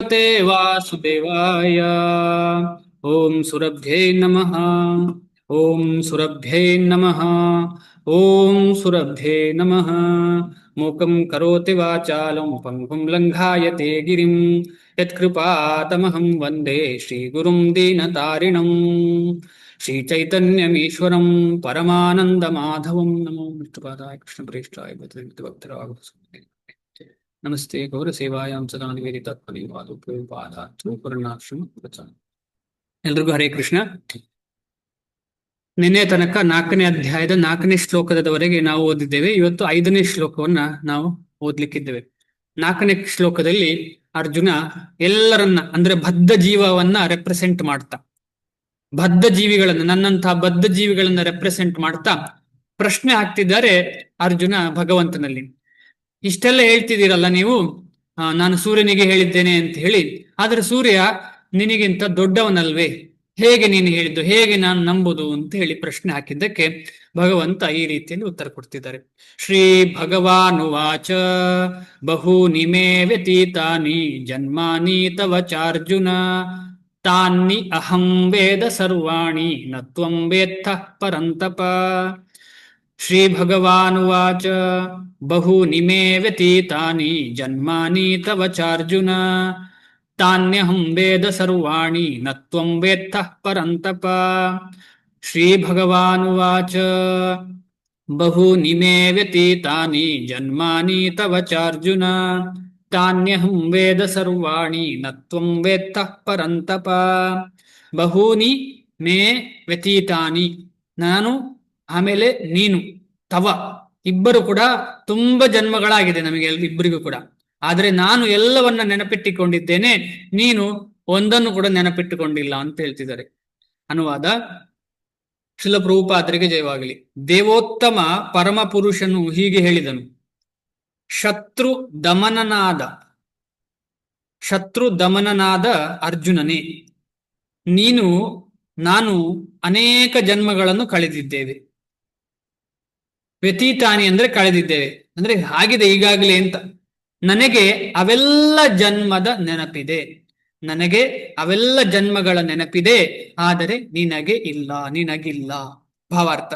ते वासुदेवाय। ओम सुरभ्ये नमः। ओम सुरभ्ये नमः। ओम सुरभ्ये नमः। मूकं करोति वाचालं पङ्गुं लङ्घायते गिरिं यत्कृपातमहं वन्दे श्रीगुरुं दीनतारिणं श्रीचैतन्यमीश्वरं परमानन्दमाधवं। नमो विष्णुपादाय कृष्णप्रेष्ठाय भक्तराघवाय नमस्ते गौरसेवायां ಸದಾ ನಿವೇದಿತಾತ್ಮನಿವಾದೋಪಯೋಪಾದಾತ್ಮಪೂರ್ಣಾಶ್ರಮ ಪ್ರಚಾರ. ಎಲ್ರಿಗೂ ಹರೇ ಕೃಷ್ಣ. ನಿನ್ನೆ ತನಕ 4ನೇ ಅಧ್ಯಾಯದ 4ನೇ ಶ್ಲೋಕದವರೆಗೆ ನಾವು ಓದಿದ್ದೇವೆ. ಇವತ್ತು 5ನೇ ಶ್ಲೋಕವನ್ನ ನಾವು ಓದ್ಲಿಕ್ಕಿದ್ದೇವೆ. 4ನೇ ಶ್ಲೋಕದಲ್ಲಿ ಅರ್ಜುನ ಎಲ್ಲರನ್ನ ಅಂದ್ರೆ ಬದ್ಧ ಜೀವವನ್ನ ರೆಪ್ರೆಸೆಂಟ್ ಮಾಡ್ತಾ, ಬದ್ಧ ಜೀವಿಗಳನ್ನ, ನನ್ನಂತಹ ಬದ್ಧ ಜೀವಿಗಳನ್ನ ರೆಪ್ರೆಸೆಂಟ್ ಮಾಡ್ತಾ ಪ್ರಶ್ನೆ ಹಾಕ್ತಿದ್ದಾರೆ ಅರ್ಜುನ ಭಗವಂತನಲ್ಲಿ. ಇಷ್ಟೆಲ್ಲ ಹೇಳ್ತಿದ್ದೀರಲ್ಲ ನೀವು, ನಾನು ಸೂರ್ಯನಿಗೆ ಹೇಳಿದ್ದೇನೆ ಅಂತ ಹೇಳಿ, ಆದ್ರೆ ಸೂರ್ಯ ನಿನಗಿಂತ ದೊಡ್ಡವನಲ್ವೇ, ಹೇಗೆ ನೀನು ಹೇಳಿದ್ದು, ಹೇಗೆ ನಾನು ನಂಬುದು ಅಂತ ಹೇಳಿ ಪ್ರಶ್ನೆ ಹಾಕಿದ್ದಕ್ಕೆ ಭಗವಂತ ಈ ರೀತಿಯಲ್ಲಿ ಉತ್ತರ ಕೊಡ್ತಿದ್ದಾರೆ. ಶ್ರೀ ಭಗವಾನುವಾಚ ಬಹೂನಿ ಮೇ ವ್ಯತೀತಾನಿ ಜನ್ಮಾನಿ ತವ ಚಾರ್ಜುನ ತಾನಿ ಅಹಂ ವೇದ ಸರ್ವಾಣಿ ನ ತ್ವಂ ವೇತ್ತಃ ಪರಂತಪ. ಶ್ರೀ ಭಗವಾನುವಾಚ ಬಹೂನಿ ಮೇ ವ್ಯತೀತಾನಿ ಜನ್ಮಾನಿ ತವ ಚಾರ್ಜುನ ತಾನ್ಯಹಂ ವೇದ ಸರ್ವಾಣಿ ನ ತ್ವಂ ವೇತ್ತಃ ಪರಂತಪ. ಶ್ರೀ ಭಗವಾನುವಾಚ ಬಹೂನಿ ಮೇ ವ್ಯತೀತಾನಿ ಜನ್ಮಾನಿ ತವ ಚಾರ್ಜುನ ತಾನ್ಯಹಂ ವೇದ ಸರ್ವಾಣಿ ನ ತ್ವಂ ವೇತ್ತಃ ಪರಂತಪ. ಬಹೂನಿ ಮೇ ವ್ಯತೀತಾನಿ, ನಾನು, ಆಮೇಲೆ ನೀನು, ತವ, ಇಬ್ಬರು ಕೂಡ ತುಂಬಾ ಜನ್ಮಗಳಾಗಿದೆ ನಮಗೆ ಇಬ್ಬರಿಗೂ ಕೂಡ. ಆದ್ರೆ ನಾನು ಎಲ್ಲವನ್ನ ನೆನಪಿಟ್ಟುಕೊಂಡಿದ್ದೇನೆ, ನೀನು ಒಂದನ್ನು ಕೂಡ ನೆನಪಿಟ್ಟುಕೊಂಡಿಲ್ಲ ಅಂತ ಹೇಳ್ತಿದ್ದಾರೆ. ಅನುವಾದ: ಶ್ರೀಲ ಪ್ರಭುಪಾದರಿಗೆ ಜಯವಾಗಲಿ. ದೇವೋತ್ತಮ ಪರಮ ಪುರುಷನು ಹೀಗೆ ಹೇಳಿದನು: ಶತ್ರು ದಮನನಾದ ಅರ್ಜುನನೇ, ನೀನು ನಾನು ಅನೇಕ ಜನ್ಮಗಳನ್ನು ಕಳೆದಿದ್ದೇವೆ. ವ್ಯತೀತಾನಿ ಅಂದ್ರೆ ಕಳೆದಿದ್ದೇವೆ, ಅಂದ್ರೆ ಆಗಿದೆ ಈಗಾಗಲೇ ಅಂತ. ನನಗೆ ಅವೆಲ್ಲ ಜನ್ಮದ ನೆನಪಿದೆ, ನನಗೆ ಅವೆಲ್ಲ ಜನ್ಮಗಳ ನೆನಪಿದೆ, ಆದರೆ ನಿನಗಿಲ್ಲ. ಭಾವಾರ್ಥ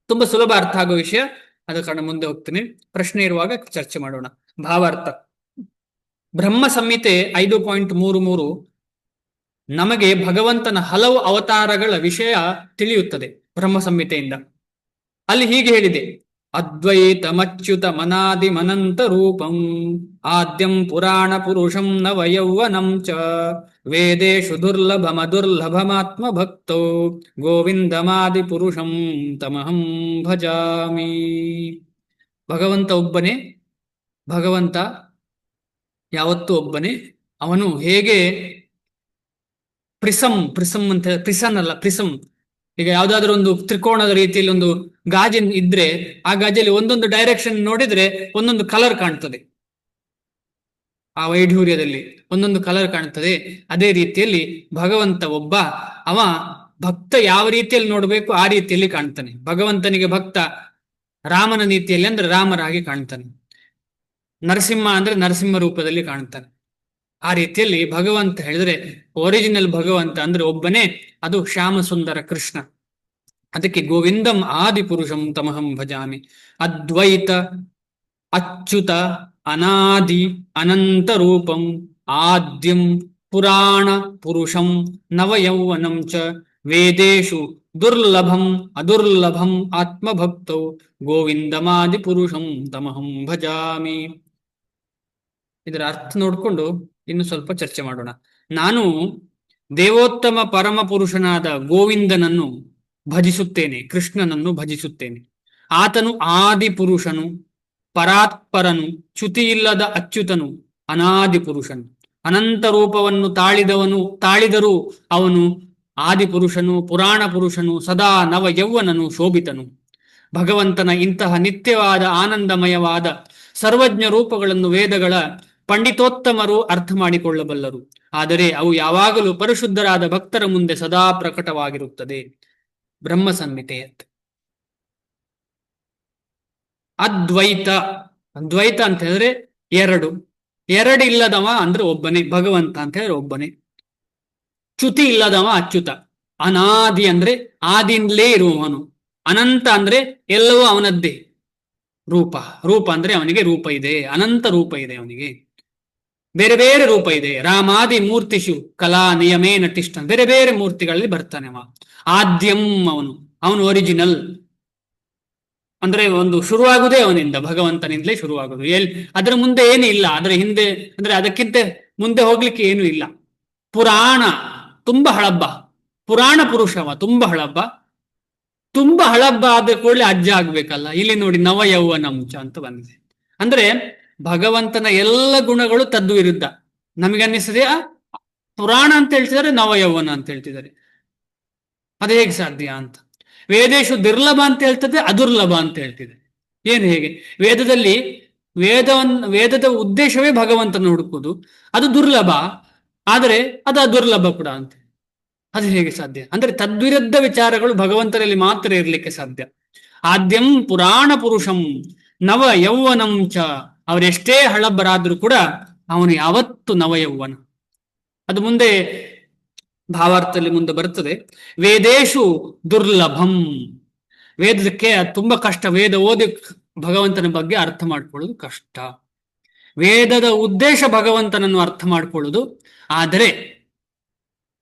ತುಂಬಾ ಸುಲಭ ಅರ್ಥ ಆಗೋ ವಿಷಯ, ಅದ ಕಾರಣ ಮುಂದೆ ಹೋಗ್ತೀನಿ. ಪ್ರಶ್ನೆ ಇರುವಾಗ ಚರ್ಚೆ ಮಾಡೋಣ. ಭಾವಾರ್ಥ: ಬ್ರಹ್ಮ ಸಂಹಿತೆ 5.33 ನಮಗೆ ಭಗವಂತನ ಹಲವು ಅವತಾರಗಳ ವಿಷಯ ತಿಳಿಯುತ್ತದೆ ಬ್ರಹ್ಮ ಸಂಹಿತೆಯಿಂದ. ಅಲ್ಲಿ ಹೀಗೆ ಹೇಳಿದೆ: ಅದ್ವೈತಮಚ್ಯುತ ಮನಾದಿ ಮನಂತ ರೂಪಂ ಆದ್ಯಂ ಪುರಾಣ ಪುರುಷಂ ನವಯೌವನಂ ಚ ವೇದೇಶು ದುರ್ಲಭಮದುರ್ಲಭಮಾತ್ಮ ಭಕ್ತೋ ಗೋವಿಂದಮಾದಿ ಪುರುಷಂ ತಮಹಂ ಭಜಾಮಿ. ಭಗವಂತ ಒಬ್ಬನೇ, ಭಗವಂತ ಯಾವತ್ತೂ ಒಬ್ಬನೇ. ಅವನು ಹೇಗೆ ಪ್ರಿಸಮ್ ಅಂತ, ಪ್ರಿಸನ್ ಅಲ್ಲ, ಪ್ರಿಸಮ್. ಈಗ ಯಾವ್ದಾದ್ರು ಒಂದು ತ್ರಿಕೋಣದ ರೀತಿಯಲ್ಲಿ ಒಂದು ಗಾಜಿನ ಇದ್ರೆ, ಆ ಗಾಜಲ್ಲಿ ಒಂದೊಂದು ಡೈರೆಕ್ಷನ್ ನೋಡಿದ್ರೆ ಒಂದೊಂದು ಕಲರ್ ಕಾಣ್ತದೆ, ಆ ವೈಢೂರ್ಯದಲ್ಲಿ ಒಂದೊಂದು ಕಲರ್ ಕಾಣ್ತದೆ. ಅದೇ ರೀತಿಯಲ್ಲಿ ಭಗವಂತ ಒಬ್ಬ, ಅವ ಭಕ್ತ ಯಾವ ರೀತಿಯಲ್ಲಿ ನೋಡ್ಬೇಕು ಆ ರೀತಿಯಲ್ಲಿ ಕಾಣ್ತಾನೆ. ಭಗವಂತನಿಗೆ ಭಕ್ತ ರಾಮನ ನೀತಿಯಲ್ಲಿ ಅಂದ್ರೆ ರಾಮರಾಗಿ ಕಾಣ್ತಾನೆ, ನರಸಿಂಹ ಅಂದ್ರೆ ನರಸಿಂಹ ರೂಪದಲ್ಲಿ ಕಾಣ್ತಾನೆ. ಆ ರೀತಿಯಲ್ಲಿ ಭಗವಂತ ಹೇಳಿದ್ರೆ ಒರಿಜಿನಲ್ ಭಗವಂತ ಅಂದ್ರೆ ಒಬ್ಬನೇ, ಅದು ಶ್ಯಾಮ ಸುಂದರ ಕೃಷ್ಣ. ಅದಕ್ಕೆ ಗೋವಿಂದಂ ಆದಿ ಪುರುಷಂ ತಮಹಂ ಭಜಾಮಿ. ಅದ್ವೈತ ಅಚ್ಯುತ ಅನಾದಿ ಅನಂತ ರೂಪಂ ಆದ್ಯಂ ಪುರಾಣ ಪುರುಷಂ ನವಯೌವನಂ ಚ ವೇದೇಶು ದುರ್ಲಭಂ ಅದುರ್ಲಭಂ ಆತ್ಮಭಕ್ತೌ ಗೋವಿಂದಮಾದಿ ಪುರುಷಂ ತಮಹಂ ಭಜಾಮಿ. ಇದರ ಅರ್ಥ ನೋಡಿಕೊಂಡು ಇನ್ನು ಸ್ವಲ್ಪ ಚರ್ಚೆ ಮಾಡೋಣ. ನಾನು ದೇವೋತ್ತಮ ಪರಮ ಪುರುಷನಾದ ಗೋವಿಂದನನ್ನು ಭಜಿಸುತ್ತೇನೆ, ಕೃಷ್ಣನನ್ನು ಭಜಿಸುತ್ತೇನೆ. ಆತನು ಆದಿ ಪುರುಷನು, ಪರಾತ್ಪರನು, ಚ್ಯುತಿಯಿಲ್ಲದ ಅಚ್ಯುತನು, ಅನಾದಿ ಪುರುಷನು. ಅನಂತ ರೂಪವನ್ನು ತಾಳಿದರೂ ಅವನು ಆದಿಪುರುಷನು, ಪುರಾಣ ಪುರುಷನು, ಸದಾ ನವ ಯೌವನನು, ಶೋಭಿತನು. ಭಗವಂತನ ಇಂತಹ ನಿತ್ಯವಾದ ಆನಂದಮಯವಾದ ಸರ್ವಜ್ಞ ರೂಪಗಳನ್ನು ವೇದಗಳ ಪಂಡಿತೋತ್ತಮರು ಅರ್ಥ ಮಾಡಿಕೊಳ್ಳಬಲ್ಲರು. ಆದರೆ ಅವು ಯಾವಾಗಲೂ ಪರಿಶುದ್ಧರಾದ ಭಕ್ತರ ಮುಂದೆ ಸದಾ ಪ್ರಕಟವಾಗಿರುತ್ತದೆ. ಬ್ರಹ್ಮ ಸಂಹಿತೆಯಂತೆ. ಅದ್ವೈತ ಅಂತ ಹೇಳಿದ್ರೆ ಎರಡು, ಎರಡಿಲ್ಲದವ ಅಂದ್ರೆ ಒಬ್ಬನೇ, ಭಗವಂತ ಅಂತ ಹೇಳಿದ್ರೆ ಒಬ್ಬನೇ. ಚ್ಯುತಿ ಇಲ್ಲದವ ಅಚ್ಯುತ. ಅನಾದಿ ಅಂದ್ರೆ ಆದಿಂದಲೇ ಇರುವವನು. ಅನಂತ ಅಂದ್ರೆ ಎಲ್ಲವೂ ಅವನದ್ದೇ. ರೂಪ, ರೂಪ ಅಂದ್ರೆ ಅವನಿಗೆ ರೂಪ ಇದೆ, ಅನಂತ ರೂಪ ಇದೆ ಅವನಿಗೆ, ಬೇರೆ ಬೇರೆ ರೂಪ ಇದೆ. ರಾಮಾದಿ ಮೂರ್ತಿಷು ಕಲಾ ನಿಯಮೇನ ತಿಷ್ಠನ್, ಬೇರೆ ಬೇರೆ ಮೂರ್ತಿಗಳಲ್ಲಿ ಬರ್ತಾನೆ ಅವ. ಆದ್ಯಂ ಅವನು, ಅವನು ಒರಿಜಿನಲ್. ಅಂದ್ರೆ ಒಂದು ಶುರುವಾಗುದೇ ಅವನಿಂದ, ಭಗವಂತನಿಂದಲೇ ಶುರುವಾಗುದು. ಅದರ ಮುಂದೆ ಏನು ಇಲ್ಲ, ಅದರ ಹಿಂದೆ ಅಂದ್ರೆ ಅದಕ್ಕಿಂತ ಮುಂದೆ ಹೋಗ್ಲಿಕ್ಕೆ ಏನು ಇಲ್ಲ. ಪುರಾಣ, ತುಂಬಾ ಹಳಬ್ಬ. ಪುರಾಣ ಪುರುಷವ, ತುಂಬಾ ಹಳಬ್ಬ. ತುಂಬಾ ಹಳಬ್ಬ ಆದ ಕೂಡಲೇ ಅಜ್ಜ ಆಗ್ಬೇಕಲ್ಲ. ಇಲ್ಲಿ ನೋಡಿ ನವ ಯೌವನಂಚ ಅಂತ ಬಂದಿದೆ. ಅಂದ್ರೆ ಭಗವಂತನ ಎಲ್ಲ ಗುಣಗಳು ತದ್ದು ವಿರುದ್ಧ. ನಮಗನ್ನಿಸ್ತದೆ ಪುರಾಣ ಅಂತ ಹೇಳ್ತಿದ್ದಾರೆ, ನವ ಯೌವನ ಅಂತ ಹೇಳ್ತಿದ್ದಾರೆ. ಅದು ಹೇಗೆ ಸಾಧ್ಯ ಅಂತ. ವೇದೇಶು ದುರ್ಲಭ ಅಂತ ಹೇಳ್ತದೆ, ಅದುರ್ಲಭ ಅಂತ ಹೇಳ್ತಿದೆ. ಏನು ಹೇಗೆ? ವೇದದಲ್ಲಿ ವೇದದ ಉದ್ದೇಶವೇ ಭಗವಂತನ ಹುಡುಕುವುದು, ಅದು ದುರ್ಲಭ, ಆದರೆ ಅದು ಅದುರ್ಲಭ ಕೂಡ ಅಂತ. ಅದು ಹೇಗೆ ಸಾಧ್ಯ? ಅಂದ್ರೆ ತದ್ವಿರುದ್ಧ ವಿಚಾರಗಳು ಭಗವಂತನಲ್ಲಿ ಮಾತ್ರ ಇರಲಿಕ್ಕೆ ಸಾಧ್ಯ. ಆದ್ಯಂ ಪುರಾಣ ಪುರುಷಂ ನವ ಯೌವನಂ ಚ. ಅವರೆಷ್ಟೇ ಹಳಬರಾದ್ರೂ ಕೂಡ ಅವನು ಯಾವತ್ತು ನವ ಯೌವನ. ಅದು ಮುಂದೆ ಭಾವಾರ್ಥದಲ್ಲಿ ಮುಂದೆ ಬರುತ್ತದೆ. ವೇದೇಶು ದುರ್ಲಭಂ. ವೇದಕ್ಕೆ ತುಂಬಾ ಕಷ್ಟ. ವೇದ ಓದಿ ಭಗವಂತನ ಬಗ್ಗೆ ಅರ್ಥ ಮಾಡ್ಕೊಳ್ಳೋದು ಕಷ್ಟ. ವೇದದ ಉದ್ದೇಶ ಭಗವಂತನನ್ನು ಅರ್ಥ ಮಾಡ್ಕೊಳ್ಳೋದು. ಆದರೆ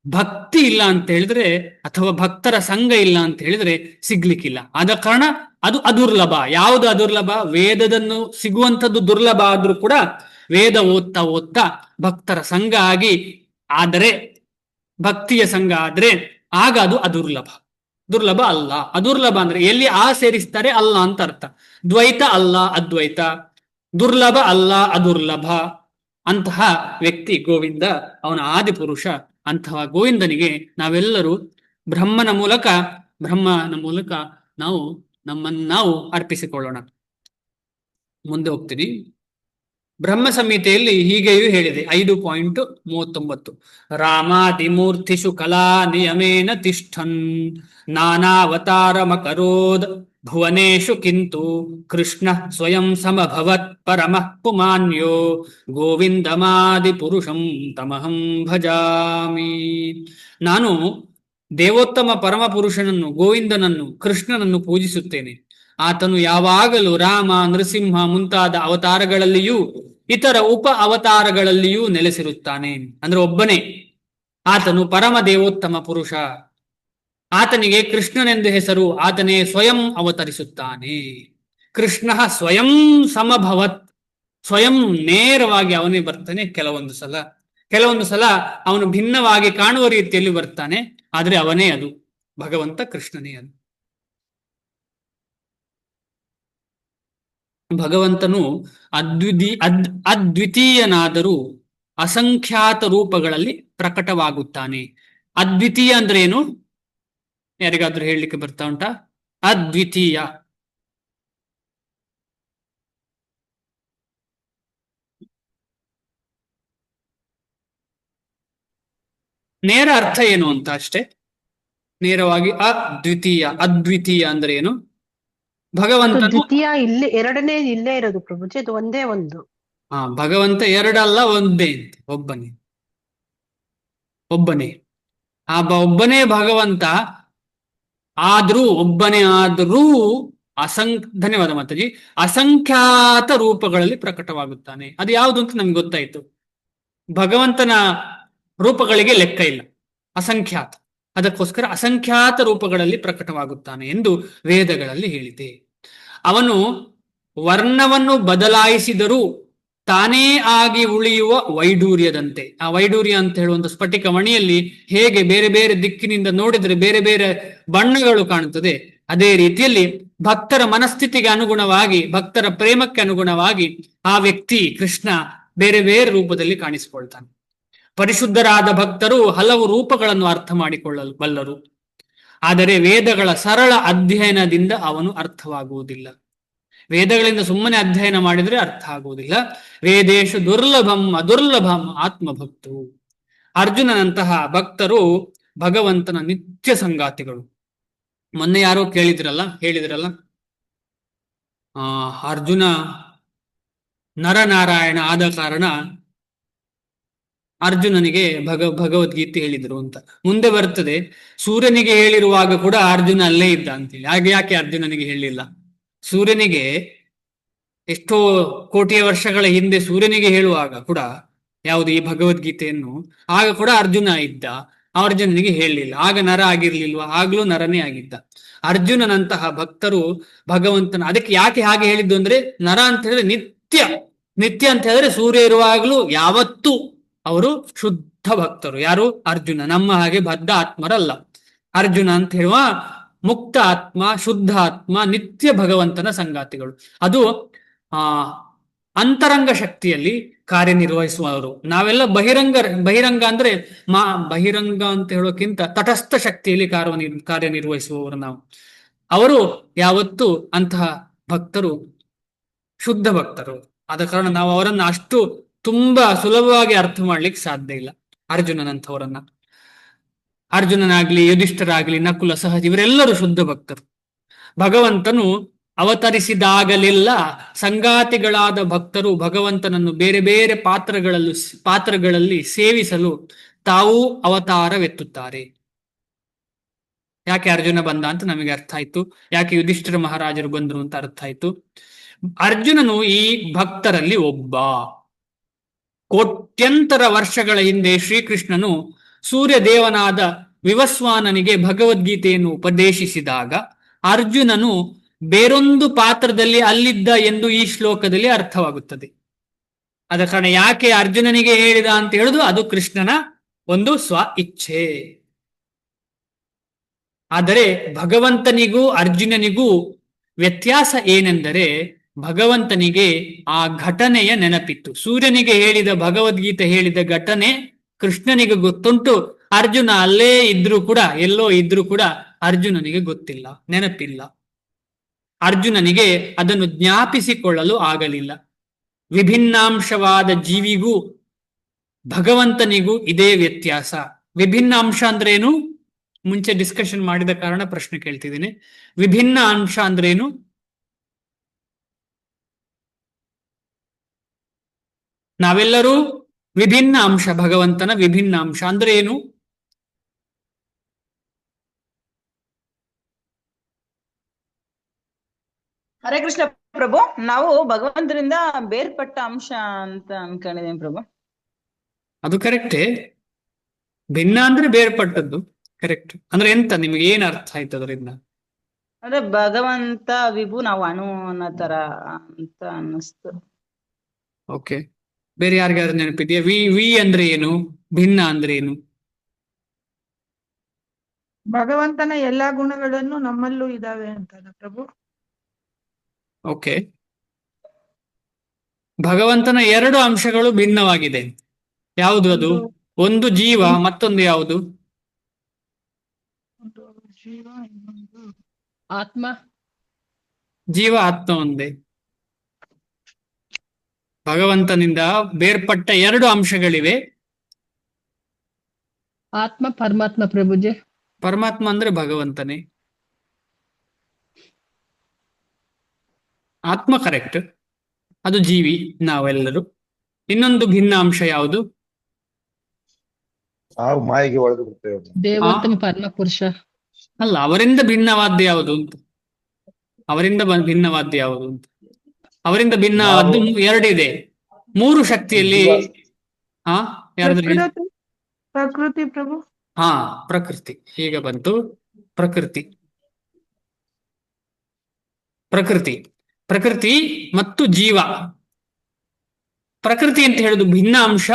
ಭಕ್ತಿ ಇಲ್ಲ ಅಂತ ಹೇಳಿದ್ರೆ, ಅಥವಾ ಭಕ್ತರ ಸಂಘ ಇಲ್ಲ ಅಂತ ಹೇಳಿದ್ರೆ ಸಿಗ್ಲಿಕ್ಕಿಲ್ಲ. ಆದ ಕಾರಣ ಅದು ಅದುರ್ಲಭ. ಯಾವುದು ಅದುರ್ಲಭ? ವೇದದನ್ನು ಸಿಗುವಂಥದ್ದು ದುರ್ಲಭ ಆದ್ರೂ ಕೂಡ ವೇದ ಓದ್ತಾ ಓದ್ತಾ ಭಕ್ತರ ಸಂಘ ಆಗಿ, ಆದರೆ ಭಕ್ತಿಯ ಸಂಘ ಆದ್ರೆ ಆಗ ಅದು ಅದುರ್ಲಭ. ದುರ್ಲಭ ಅಲ್ಲ. ಅದುರ್ಲಭ ಅಂದ್ರೆ ಎಲ್ಲಿ ಆ ಸೇರಿಸ್ತಾರೆ ಅಲ್ಲ ಅಂತ ಅರ್ಥ. ದ್ವೈತ ಅಲ್ಲ ಅದ್ವೈತ, ದುರ್ಲಭ ಅಲ್ಲ ಅದುರ್ಲಭ. ಅಂತಹ ವ್ಯಕ್ತಿ ಗೋವಿಂದ, ಅವನ ಆದಿ ಪುರುಷ. ಅಂತಹ ಗೋವಿಂದನಿಗೆ ನಾವೆಲ್ಲರೂ ಬ್ರಹ್ಮನ ಮೂಲಕ ನಾವು ನಮ್ಮನ್ನು ನಾವು ಅರ್ಪಿಸಿಕೊಳ್ಳೋಣ. ಮುಂದೆ ಹೋಗ್ತೀನಿ. ಬ್ರಹ್ಮ ಸಂಹಿತೆಯಲ್ಲಿ ಹೀಗೆಯೂ ಹೇಳಿದೆ, 5.39. ರಾಮಾದಿಮೂರ್ತಿಷು ಕಲಾ ನಿಯಮೇನ ತಿಷ್ಠನ್ ನಾನಾವತಾರಮಕರೋದ್ ಭುವನೇಶು ಕಿಂತು ಕೃಷ್ಣ ಸ್ವಯಂ ಸಮಭವತ್ ಪರಮಃ ಪುಮಾನ್ಯೋ ಗೋವಿಂದಮಾದಿ ಪುರುಷಂ ತಮಹಂ ಭಜಾಮಿ. ನಾನು ದೇವೋತ್ತಮ ಪರಮ ಪುರುಷನನ್ನು, ಗೋವಿಂದನನ್ನು, ಕೃಷ್ಣನನ್ನು ಪೂಜಿಸುತ್ತೇನೆ. ಆತನು ಯಾವಾಗಲೂ ರಾಮ, ನರಸಿಂಹ ಮುಂತಾದ ಅವತಾರಗಳಲ್ಲಿಯೂ ಇತರ ಉಪ ಅವತಾರಗಳಲ್ಲಿಯೂ ನೆಲೆಸಿರುತ್ತಾನೆ. ಅಂದ್ರೆ ಒಬ್ಬನೇ. ಆತನು ಪರಮ ದೇವೋತ್ತಮ ಪುರುಷ. ಆತನಿಗೆ ಕೃಷ್ಣನೆಂದು ಹೆಸರು. ಆತನೇ ಸ್ವಯಂ ಅವತರಿಸುತ್ತಾನೆ. ಕೃಷ್ಣ ಸ್ವಯಂ ಸಮಭವತ್. ಸ್ವಯಂ ನೇರವಾಗಿ ಅವನೇ ಬರ್ತಾನೆ. ಕೆಲವೊಂದು ಸಲ ಅವನು ಭಿನ್ನವಾಗಿ ಕಾಣುವ ರೀತಿಯಲ್ಲಿ ಬರ್ತಾನೆ, ಆದ್ರೆ ಅವನೇ ಅದು, ಭಗವಂತ ಕೃಷ್ಣನೇ ಅದು. ಭಗವಂತನು ಅದ್ವಿತೀಯನಾದರೂ ಅಸಂಖ್ಯಾತ ರೂಪಗಳಲ್ಲಿ ಪ್ರಕಟವಾಗುತ್ತಾನೆ. ಅದ್ವಿತೀಯ ಅಂದ್ರೆ ಏನು? ಯಾರಿಗಾದ್ರೂ ಹೇಳಲಿಕ್ಕೆ ಬರ್ತಾ ಉಂಟಾ? ಅದ್ವಿತೀಯ ನೇರ ಅರ್ಥ ಏನು ಅಂತ ಅಷ್ಟೇ. ನೇರವಾಗಿ ಅದ್ವಿತೀಯ ಅಂದ್ರೆ ಏನು? ಭಗವಂತನು ದ್ವಿತೀಯ ಇಲ್ಲೇ, ಎರಡನೇ ಇಲ್ಲೇ ಇರೋದು ಪ್ರಭುಜಿ, ಅದು ಒಂದೇ ಒಂದು. ಭಗವಂತ ಎರಡಲ್ಲ, ಒಂದೇ ಅಂತ. ಒಬ್ಬನೇ. ಒಬ್ಬನೇ ಭಗವಂತ. ಒಬ್ಬನೇ ಆದರೂ ಧನ್ಯವಾದ ಮಾತಾಜಿ, ಅಸಂಖ್ಯಾತ ರೂಪಗಳಲ್ಲಿ ಪ್ರಕಟವಾಗುತ್ತಾನೆ. ಅದು ಯಾವುದು ಅಂತ ನಮ್ಗೆ ಗೊತ್ತಾಯ್ತು. ಭಗವಂತನ ರೂಪಗಳಿಗೆ ಲೆಕ್ಕ ಇಲ್ಲ, ಅಸಂಖ್ಯಾತ. ಅದಕ್ಕೋಸ್ಕರ ಅಸಂಖ್ಯಾತ ರೂಪಗಳಲ್ಲಿ ಪ್ರಕಟವಾಗುತ್ತಾನೆ ಎಂದು ವೇದಗಳಲ್ಲಿ ಹೇಳಿದೆ. ಅವನು ವರ್ಣವನ್ನು ಬದಲಾಯಿಸಿದರೂ ತಾನೇ ಆಗಿ ಉಳಿಯುವ ವೈಡೂರ್ಯದಂತೆ. ಆ ವೈಡೂರ್ಯ ಅಂತ ಹೇಳುವಂತ ಸ್ಫಟಿಕ ಮಣಿಯಲ್ಲಿ ಹೇಗೆ ಬೇರೆ ಬೇರೆ ದಿಕ್ಕಿನಿಂದ ನೋಡಿದ್ರೆ ಬೇರೆ ಬೇರೆ ಬಣ್ಣಗಳು ಕಾಣುತ್ತದೆ, ಅದೇ ರೀತಿಯಲ್ಲಿ ಭಕ್ತರ ಮನಸ್ಥಿತಿಗೆ ಅನುಗುಣವಾಗಿ, ಭಕ್ತರ ಪ್ರೇಮಕ್ಕೆ ಅನುಗುಣವಾಗಿ ಆ ವ್ಯಕ್ತಿ ಕೃಷ್ಣ ಬೇರೆ ಬೇರೆ ರೂಪದಲ್ಲಿ ಕಾಣಿಸಿಕೊಳ್ತಾನೆ. ಪರಿಶುದ್ಧರಾದ ಭಕ್ತರು ಹಲವು ರೂಪಗಳನ್ನು ಅರ್ಥ ಮಾಡಿಕೊಳ್ಳಬಲ್ಲರು. ಆದರೆ ವೇದಗಳ ಸರಳ ಅಧ್ಯಯನದಿಂದ ಅವನು ಅರ್ಥವಾಗುವುದಿಲ್ಲ. ವೇದಗಳಿಂದ ಸುಮ್ಮನೆ ಅಧ್ಯಯನ ಮಾಡಿದ್ರೆ ಅರ್ಥ ಆಗುವುದಿಲ್ಲ. ವೇದೇಶು ದುರ್ಲಭಂ ಅದುರ್ಲಭಂ ಆತ್ಮಭಕ್ತು. ಅರ್ಜುನನಂತಹ ಭಕ್ತರು ಭಗವಂತನ ನಿತ್ಯ ಸಂಗಾತಿಗಳು. ಮೊನ್ನೆ ಯಾರೋ ಹೇಳಿದ್ರಲ್ಲ, ಅರ್ಜುನ ನರನಾರಾಯಣ ಆದ ಕಾರಣ ಅರ್ಜುನನಿಗೆ ಭಗವದ್ಗೀತೆ ಹೇಳಿದ್ರು ಅಂತ. ಮುಂದೆ ಬರ್ತದೆ, ಸೂರ್ಯನಿಗೆ ಹೇಳಿರುವಾಗ ಕೂಡ ಅರ್ಜುನ ಅಲ್ಲೇ ಇದ್ದ ಅಂತೇಳಿ. ಹಾಗೆ ಯಾಕೆ ಅರ್ಜುನನಿಗೆ ಹೇಳಿಲ್ಲ? ಸೂರ್ಯನಿಗೆ ಎಷ್ಟೋ ಕೋಟಿಯ ವರ್ಷಗಳ ಹಿಂದೆ ಸೂರ್ಯನಿಗೆ ಹೇಳುವಾಗ ಕೂಡ ಯಾವುದು ಈ ಭಗವದ್ಗೀತೆಯನ್ನು, ಆಗ ಕೂಡ ಅರ್ಜುನ ಇದ್ದ. ಅರ್ಜುನನಿಗೆ ಹೇಳಲಿಲ್ಲ. ಆಗ ನರ ಆಗಿರ್ಲಿಲ್ವಾ? ಆಗ್ಲೂ ನರನೇ ಆಗಿದ್ದ. ಅರ್ಜುನನಂತಹ ಭಕ್ತರು ಭಗವಂತನ, ಅದಕ್ಕೆ ಯಾಕೆ ಹಾಗೆ ಹೇಳಿದ್ದು ಅಂದ್ರೆ, ನರ ಅಂತ ಹೇಳಿದ್ರೆ ನಿತ್ಯ, ನಿತ್ಯ ಅಂತ ಹೇಳಿದ್ರೆ ಸೂರ್ಯ ಇರುವಾಗ್ಲೂ ಯಾವತ್ತೂ ಅವರು ಶುದ್ಧ ಭಕ್ತರು. ಯಾರು? ಅರ್ಜುನ. ನಮ್ಮ ಹಾಗೆ ಬದ್ಧ ಆತ್ಮರಲ್ಲ. ಅರ್ಜುನ ಅಂತ ಹೇಳುವ ಮುಕ್ತ ಆತ್ಮ, ಶುದ್ಧ ಆತ್ಮ, ನಿತ್ಯ ಭಗವಂತನ ಸಂಗಾತಿಗಳು. ಅದು ಆ ಅಂತರಂಗ ಶಕ್ತಿಯಲ್ಲಿ ಕಾರ್ಯನಿರ್ವಹಿಸುವವರು. ನಾವೆಲ್ಲ ಬಹಿರಂಗ ಅಂದ್ರೆ ಬಹಿರಂಗ ಅಂತ ಹೇಳೋಕ್ಕಿಂತ ತಟಸ್ಥ ಶಕ್ತಿಯಲ್ಲಿ ಕಾರ್ಯನಿರ್ವಹಿಸುವವರು ನಾವು. ಅವರು ಯಾವತ್ತೂ ಅಂತಹ ಭಕ್ತರು ಶುದ್ಧ ಭಕ್ತರು. ಆದ ಕಾರಣ ನಾವು ಅವರನ್ನ ಅಷ್ಟು ತುಂಬಾ ಸುಲಭವಾಗಿ ಅರ್ಥ ಮಾಡ್ಲಿಕ್ಕೆ ಸಾಧ್ಯ ಇಲ್ಲ, ಅರ್ಜುನನಂಥವರನ್ನ. ಅರ್ಜುನನಾಗ್ಲಿ, ಯುಧಿಷ್ಠರಾಗ್ಲಿ, ನಕುಲ, ಸಹಜ ಇವರೆಲ್ಲರೂ ಶುದ್ಧ ಭಕ್ತರು. ಭಗವಂತನು ಅವತರಿಸಿದಾಗಲೆಲ್ಲ ಸಂಗಾತಿಗಳಾದ ಭಕ್ತರು ಭಗವಂತನನ್ನು ಬೇರೆ ಬೇರೆ ಪಾತ್ರಗಳಲ್ಲಿ ಸೇವಿಸಲು ತಾವೂ ಅವತಾರವೆತ್ತುತ್ತಾರೆ. ಯಾಕೆ ಅರ್ಜುನ ಬಂದ ಅಂತ ನಮಗೆ ಅರ್ಥ ಆಯ್ತು. ಯಾಕೆ ಯುಧಿಷ್ಠಿರ ಮಹಾರಾಜರು ಬಂದರು ಅಂತ ಅರ್ಥ ಆಯ್ತು. ಅರ್ಜುನನು ಈ ಭಕ್ತರಲ್ಲಿ ಒಬ್ಬ. ಕೋಟ್ಯಂತರ ವರ್ಷಗಳ ಹಿಂದೆ ಶ್ರೀಕೃಷ್ಣನು ಸೂರ್ಯ ದೇವನಾದ ವಿವಸ್ವಾನನಿಗೆ ಭಗವದ್ಗೀತೆಯನ್ನು ಉಪದೇಶಿಸಿದಾಗ ಅರ್ಜುನನು ಬೇರೊಂದು ಪಾತ್ರದಲ್ಲಿ ಅಲ್ಲಿದ್ದ ಎಂದು ಈ ಶ್ಲೋಕದಲ್ಲಿ ಅರ್ಥವಾಗುತ್ತದೆ. ಆದ ಕಾರಣ ಯಾಕೆ ಅರ್ಜುನನಿಗೆ ಹೇಳಿದ ಅಂತ ಹೇಳುದು, ಅದು ಕೃಷ್ಣನ ಒಂದು ಸ್ವ ಇಚ್ಛೆ. ಆದರೆ ಭಗವಂತನಿಗೂ ಅರ್ಜುನನಿಗೂ ವ್ಯತ್ಯಾಸ ಏನೆಂದರೆ, ಭಗವಂತನಿಗೆ ಆ ಘಟನೆಯ ನೆನಪಿತ್ತು. ಸೂರ್ಯನಿಗೆ ಹೇಳಿದ ಭಗವದ್ಗೀತೆ ಹೇಳಿದ ಘಟನೆ ಕೃಷ್ಣನಿಗೆ ಗೊತ್ತುಂಟು. ಅರ್ಜುನ ಅಲ್ಲೇ ಇದ್ರೂ ಕೂಡ, ಎಲ್ಲೋ ಇದ್ರೂ ಕೂಡ ಅರ್ಜುನನಿಗೆ ಗೊತ್ತಿಲ್ಲ, ನೆನಪಿಲ್ಲ. ಅರ್ಜುನನಿಗೆ ಅದನ್ನು ಜ್ಞಾಪಿಸಿಕೊಳ್ಳಲು ಆಗಲಿಲ್ಲ. ವಿಭಿನ್ನಾಂಶವಾದ ಜೀವಿಗೂ ಭಗವಂತನಿಗೂ ಇದೇ ವ್ಯತ್ಯಾಸ. ವಿಭಿನ್ನ ಅಂಶ ಅಂದ್ರೇನು? ಮುಂಚೆ ಡಿಸ್ಕಷನ್ ಮಾಡಿದ ಕಾರಣ ಪ್ರಶ್ನೆ ಕೇಳ್ತಿದ್ದೀನಿ. ವಿಭಿನ್ನ ಅಂಶ ಅಂದ್ರೇನು? ನಾವೆಲ್ಲರೂ ವಿಭಿನ್ನ ಅಂಶ. ಭಗವಂತನ ವಿಭಿನ್ನ ಅಂಶ ಅಂದ್ರೆ ಏನು? ಹರೇ ಕೃಷ್ಣ ಪ್ರಭು, ನಾವು ಭಗವಂತರಿಂದ ಬೇರ್ಪಟ್ಟ ಅಂಶ ಅಂತ ಅನ್ಕೊಂಡಿದೀನಿ ಪ್ರಭು. ಅದು ಕರೆಕ್ಟೇ. ಭಿನ್ನ ಅಂದ್ರೆ ಬೇರ್ಪಟ್ಟದ್ದು, ಕರೆಕ್ಟ್. ಅಂದ್ರೆ ಎಂತ, ನಿಮಗೆ ಏನ್ ಅರ್ಥ ಆಯ್ತು ಅದರಿಂದ? ಅಂದ್ರೆ ಭಗವಂತ ವಿಭು, ನಾವು ಅಣು ಅನ್ನೋ ತರ ಅಂತ ಅನ್ನಿಸ್ತು. ಓಕೆ, ಬೇರೆ ಯಾರಿಗಾದ್ರೂ ನೆನಪಿದೆಯಾ? ವಿ ಅಂದ್ರೆ ಏನು? ಭಿನ್ನ ಅಂದ್ರೆ ಏನು? ಭಗವಂತನ ಎಲ್ಲಾ ಗುಣಗಳನ್ನು ನಮ್ಮಲ್ಲೂ ಇದಾವೆ ಅಂತ ಪ್ರಭು. ಓಕೆ, ಭಗವಂತನ ಎರಡು ಅಂಶಗಳು ಭಿನ್ನವಾಗಿದೆ. ಯಾವುದು ಅದು? ಒಂದು ಜೀವ, ಮತ್ತೊಂದು ಯಾವುದು? ಜೀವ, ಇನ್ನೊಂದು ಆತ್ಮ. ಜೀವ ಆತ್ಮ ಒಂದೇ. ಭಗವಂತನಿಂದ ಬೇರ್ಪಟ್ಟ ಎರಡು ಅಂಶಗಳಿವೆ. ಆತ್ಮ ಪರಮಾತ್ಮ ಪ್ರಭುಜಿ. ಪರಮಾತ್ಮ ಅಂದ್ರೆ ಭಗವಂತನೇ. ಆತ್ಮ ಕರೆಕ್ಟ್, ಅದು ಜೀವಿ ನಾವೆಲ್ಲರೂ. ಇನ್ನೊಂದು ಭಿನ್ನ ಅಂಶ ಯಾವುದು? ನಾವು ಮಾಯಿಗೆ ಒಳಗೆ ಬಿಡ್ತೇವೆ. ದೇವೋತ್ತಮ ಪರಮ ಪುರುಷ. ಅಲ್ಲ, ಅವರಿಂದ ಭಿನ್ನವಾದ ಯಾವುದು ಅಂತ. ಅವರಿಂದ ಭಿನ್ನವಾದ ಯಾವುದು ಅಂತ. ಅವರಿಂದ ಭಿನ್ನವಾದ್ದು ಎರಡಿದೆ. ಮೂರು ಶಕ್ತಿಯಲ್ಲಿ ಹಾ ಯಾರಾದ್ರೂ? ಪ್ರಕೃತಿ ಪ್ರಭು. ಹಾ, ಪ್ರಕೃತಿ. ಈಗ ಬಂತು ಪ್ರಕೃತಿ. ಪ್ರಕೃತಿ ಪ್ರಕೃತಿ ಮತ್ತು ಜೀವ. ಪ್ರಕೃತಿ ಅಂತ ಹೇಳುದು ಭಿನ್ನ ಅಂಶ,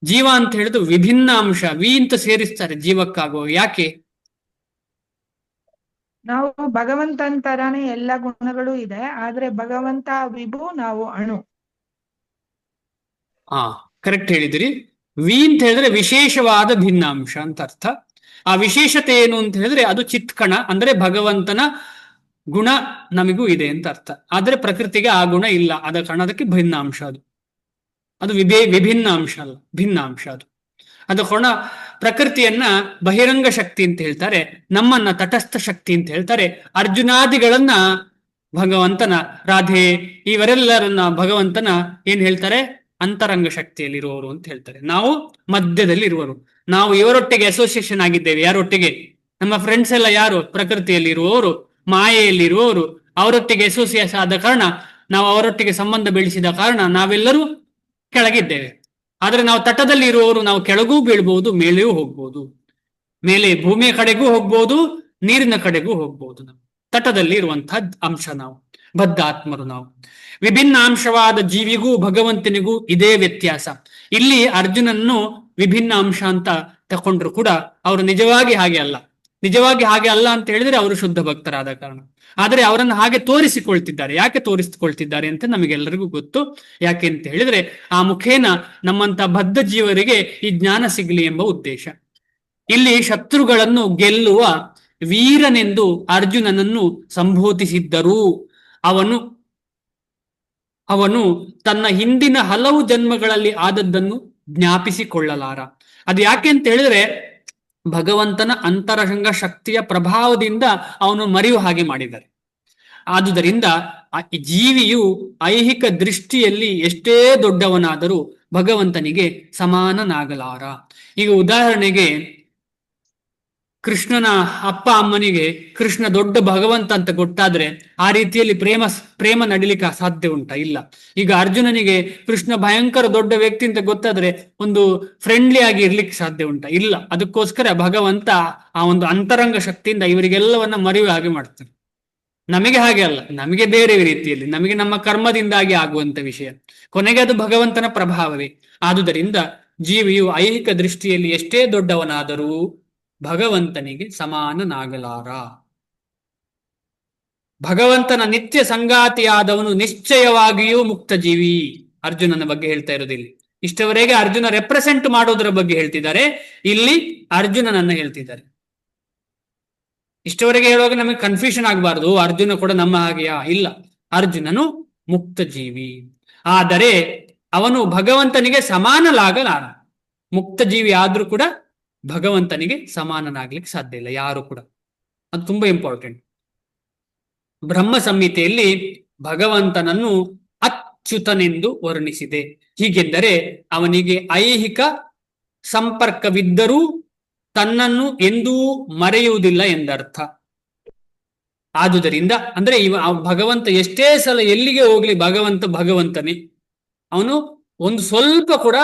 ಜೀವ ಅಂತ ಹೇಳುದು ವಿಭಿನ್ನ ಅಂಶ. ವಿ ಅಂತ ಸೇರಿಸ್ತಾರೆ ಜೀವಕ್ಕಾಗುವ. ಯಾಕೆ? ನಾವು ಭಗವಂತನ ತರಾನೇ ಎಲ್ಲಾ ಗುಣಗಳು ಇದೆ, ಆದ್ರೆ ಭಗವಂತ ವಿಭು, ನಾವು ಅಣು. ಹಾ, ಕರೆಕ್ಟ್ ಹೇಳಿದಿರಿ. ವಿ ಅಂತ ಹೇಳಿದ್ರೆ ವಿಶೇಷವಾದ ಭಿನ್ನಾಂಶ ಅಂತ ಅರ್ಥ. ಆ ವಿಶೇಷತೆ ಏನು ಅಂತ ಹೇಳಿದ್ರೆ ಅದು ಚಿತ್ಕಣ, ಅಂದ್ರೆ ಭಗವಂತನ ಗುಣ ನಮಗೂ ಇದೆ ಅಂತ ಅರ್ಥ. ಆದ್ರೆ ಪ್ರಕೃತಿಗೆ ಆ ಗುಣ ಇಲ್ಲ, ಆದ ಕಾರಣ ಅದಕ್ಕೆ ಭಿನ್ನಾಂಶ. ಅದು ವಿಭಿನ್ನ ಅಂಶ ಅಲ್ಲ, ಭಿನ್ನಾಂಶ ಅದು. ಆದ ಕಾರಣ ಪ್ರಕೃತಿಯನ್ನ ಬಹಿರಂಗ ಶಕ್ತಿ ಅಂತ ಹೇಳ್ತಾರೆ, ನಮ್ಮನ್ನ ತಟಸ್ಥ ಶಕ್ತಿ ಅಂತ ಹೇಳ್ತಾರೆ. ಅರ್ಜುನಾದಿಗಳನ್ನ ಭಗವಂತನ ರಾಧೆ ಇವರೆಲ್ಲರನ್ನ ಭಗವಂತನ ಏನ್ ಹೇಳ್ತಾರೆ, ಅಂತರಂಗ ಶಕ್ತಿಯಲ್ಲಿರುವವರು ಅಂತ ಹೇಳ್ತಾರೆ. ನಾವು ಮಧ್ಯದಲ್ಲಿ ಇರುವರು. ನಾವು ಇವರೊಟ್ಟಿಗೆ ಅಸೋಸಿಯೇಷನ್ ಆಗಿದ್ದೇವೆ. ಯಾರೊಟ್ಟಿಗೆ? ನಮ್ಮ ಫ್ರೆಂಡ್ಸ್ ಎಲ್ಲ ಯಾರು? ಪ್ರಕೃತಿಯಲ್ಲಿ ಇರುವವರು, ಮಾಯೆಯಲ್ಲಿ ಇರುವವರು. ಅವರೊಟ್ಟಿಗೆ ಅಸೋಸಿಯೇಷನ್ ಆದ ಕಾರಣ, ನಾವು ಅವರೊಟ್ಟಿಗೆ ಸಂಬಂಧ ಬೆಳೆಸಿದ ಕಾರಣ ನಾವೆಲ್ಲರೂ ಕೆಳಗಿದ್ದೇವೆ. ಆದ್ರೆ ನಾವು ತಟದಲ್ಲಿ ಇರುವವರು, ನಾವು ಕೆಳಗೂ ಬೀಳ್ಬಹುದು, ಮೇಲೆಯೂ ಹೋಗ್ಬೋದು. ಮೇಲೆ ಭೂಮಿಯ ಕಡೆಗೂ ಹೋಗ್ಬೋದು, ನೀರಿನ ಕಡೆಗೂ ಹೋಗ್ಬೋದು. ನಾವು ತಟದಲ್ಲಿ ಇರುವಂತಹ ಅಂಶ, ನಾವು ಬದ್ಧಾತ್ಮರು. ನಾವು ವಿಭಿನ್ನ ಅಂಶವಾದ ಜೀವಿಗೂ ಭಗವಂತನಿಗೂ ಇದೇ ವ್ಯತ್ಯಾಸ. ಇಲ್ಲಿ ಅರ್ಜುನನ್ನು ವಿಭಿನ್ನ ಅಂಶ ಅಂತ ತಕೊಂಡ್ರು ಕೂಡ ಅವರು ನಿಜವಾಗಿ ಹಾಗೆ ಅಲ್ಲ. ನಿಜವಾಗಿ ಹಾಗೆ ಅಲ್ಲ ಅಂತ ಹೇಳಿದ್ರೆ ಅವರು ಶುದ್ಧ ಭಕ್ತರಾದ ಕಾರಣ. ಆದರೆ ಅವರನ್ನು ಹಾಗೆ ತೋರಿಸಿಕೊಳ್ತಿದ್ದಾರೆ. ಯಾಕೆ ತೋರಿಸಿಕೊಳ್ತಿದ್ದಾರೆ ಅಂತ ನಮಗೆಲ್ಲರಿಗೂ ಗೊತ್ತು. ಯಾಕೆ ಅಂತ ಹೇಳಿದ್ರೆ ಆ ಮುಖೇನ ನಮ್ಮಂತ ಬದ್ಧ ಜೀವರಿಗೆ ಈ ಜ್ಞಾನ ಸಿಗಲಿ ಎಂಬ ಉದ್ದೇಶ. ಇಲ್ಲಿ ಶತ್ರುಗಳನ್ನು ಗೆಲ್ಲುವ ವೀರನೆಂದು ಅರ್ಜುನನನ್ನು ಸಂಬೋಧಿಸಿದ್ದರೂ ಅವನು ತನ್ನ ಹಿಂದಿನ ಹಲವು ಜನ್ಮಗಳಲ್ಲಿ ಆದದ್ದನ್ನು ಜ್ಞಾಪಿಸಿಕೊಳ್ಳಲಾರ. ಅದು ಯಾಕೆ ಅಂತ ಹೇಳಿದ್ರೆ ಭಗವಂತನ ಅಂತರಂಗ ಶಕ್ತಿಯ ಪ್ರಭಾವದಿಂದ ಅವನು ಮರೆಯುವ ಹಾಗೆ ಮಾಡಿದ್ದಾರೆ. ಆದುದರಿಂದ ಜೀವಿಯು ಐಹಿಕ ದೃಷ್ಟಿಯಲ್ಲಿ ಎಷ್ಟೇ ದೊಡ್ಡವನಾದರೂ ಭಗವಂತನಿಗೆ ಸಮಾನನಾಗಲಾರ. ಈಗ ಉದಾಹರಣೆಗೆ ಕೃಷ್ಣನ ಅಪ್ಪ ಅಮ್ಮನಿಗೆ ಕೃಷ್ಣ ದೊಡ್ಡ ಭಗವಂತ ಅಂತ ಗೊತ್ತಾದ್ರೆ ಆ ರೀತಿಯಲ್ಲಿ ಪ್ರೇಮ ನಡಿಲಿಕ್ಕೆ ಸಾಧ್ಯ ಉಂಟಾ? ಇಲ್ಲ. ಈಗ ಅರ್ಜುನನಿಗೆ ಕೃಷ್ಣ ಭಯಂಕರ ದೊಡ್ಡ ವ್ಯಕ್ತಿ ಅಂತ ಗೊತ್ತಾದ್ರೆ ಒಂದು ಫ್ರೆಂಡ್ಲಿ ಆಗಿ ಇರ್ಲಿಕ್ಕೆ ಸಾಧ್ಯ ಉಂಟಾ? ಇಲ್ಲ. ಅದಕ್ಕೋಸ್ಕರ ಭಗವಂತ ಆ ಒಂದು ಅಂತರಂಗ ಶಕ್ತಿಯಿಂದ ಇವರಿಗೆಲ್ಲವನ್ನ ಮರೆಯುವ ಹಾಗೆ ಮಾಡ್ತಾರೆ. ನಮಗೆ ಹಾಗೆ ಅಲ್ಲ, ನಮಗೆ ಬೇರೆ ರೀತಿಯಲ್ಲಿ, ನಮಗೆ ನಮ್ಮ ಕರ್ಮದಿಂದಾಗಿ ಆಗುವಂತ ವಿಷಯ. ಕೊನೆಗೆ ಅದು ಭಗವಂತನ ಪ್ರಭಾವವೇ. ಆದುದರಿಂದ ಜೀವಿಯು ಐಹಿಕ ದೃಷ್ಟಿಯಲ್ಲಿ ಎಷ್ಟೇ ದೊಡ್ಡವನಾದರೂ ಭಗವಂತನಿಗೆ ಸಮಾನನಾಗಲಾರ. ಭಗವಂತನ ನಿತ್ಯ ಸಂಗಾತಿಯಾದವನು ನಿಶ್ಚಯವಾಗಿಯೂ ಮುಕ್ತ ಜೀವಿ. ಅರ್ಜುನನ ಬಗ್ಗೆ ಹೇಳ್ತಾ ಇರೋದಿಲ್ಲಿ. ಇಷ್ಟವರೆಗೆ ಅರ್ಜುನ ರೆಪ್ರೆಸೆಂಟ್ ಮಾಡೋದರ ಬಗ್ಗೆ ಹೇಳ್ತಿದ್ದಾರೆ, ಇಲ್ಲಿ ಅರ್ಜುನನನ್ನ ಹೇಳ್ತಿದ್ದಾರೆ. ಇಷ್ಟವರೆಗೆ ಹೇಳುವಾಗ ನಮಗೆ ಕನ್ಫ್ಯೂಷನ್ ಆಗಬಾರ್ದು, ಅರ್ಜುನ ಕೂಡ ನಮ್ಮ ಹಾಗೆಯಾ? ಇಲ್ಲ. ಅರ್ಜುನನು ಮುಕ್ತ ಜೀವಿ, ಆದರೆ ಅವನು ಭಗವಂತನಿಗೆ ಸಮಾನಲಾಗಲಾರ. ಮುಕ್ತ ಜೀವಿ ಆದ್ರೂ ಕೂಡ ಭಗವಂತನಿಗೆ ಸಮಾನನಾಗ್ಲಿಕ್ಕೆ ಸಾಧ್ಯ ಇಲ್ಲ ಯಾರು ಕೂಡ. ಅದು ತುಂಬಾ ಇಂಪಾರ್ಟೆಂಟ್. ಬ್ರಹ್ಮ ಸಂಹಿತೆಯಲ್ಲಿ ಭಗವಂತನನ್ನು ಅಚ್ಯುತನೆಂದು ವರ್ಣಿಸಿದೆ. ಹೀಗೆಂದರೆ ಅವನಿಗೆ ಐಹಿಕ ಸಂಪರ್ಕವಿದ್ದರೂ ತನ್ನನ್ನು ಎಂದೂ ಮರೆಯುವುದಿಲ್ಲ ಎಂದರ್ಥ. ಆದುದರಿಂದ ಅಂದ್ರೆ ಭಗವಂತ ಎಷ್ಟೇ ಸಲ ಎಲ್ಲಿಗೆ ಹೋಗ್ಲಿ ಭಗವಂತನೇ. ಅವನು ಒಂದು ಸ್ವಲ್ಪ ಕೂಡ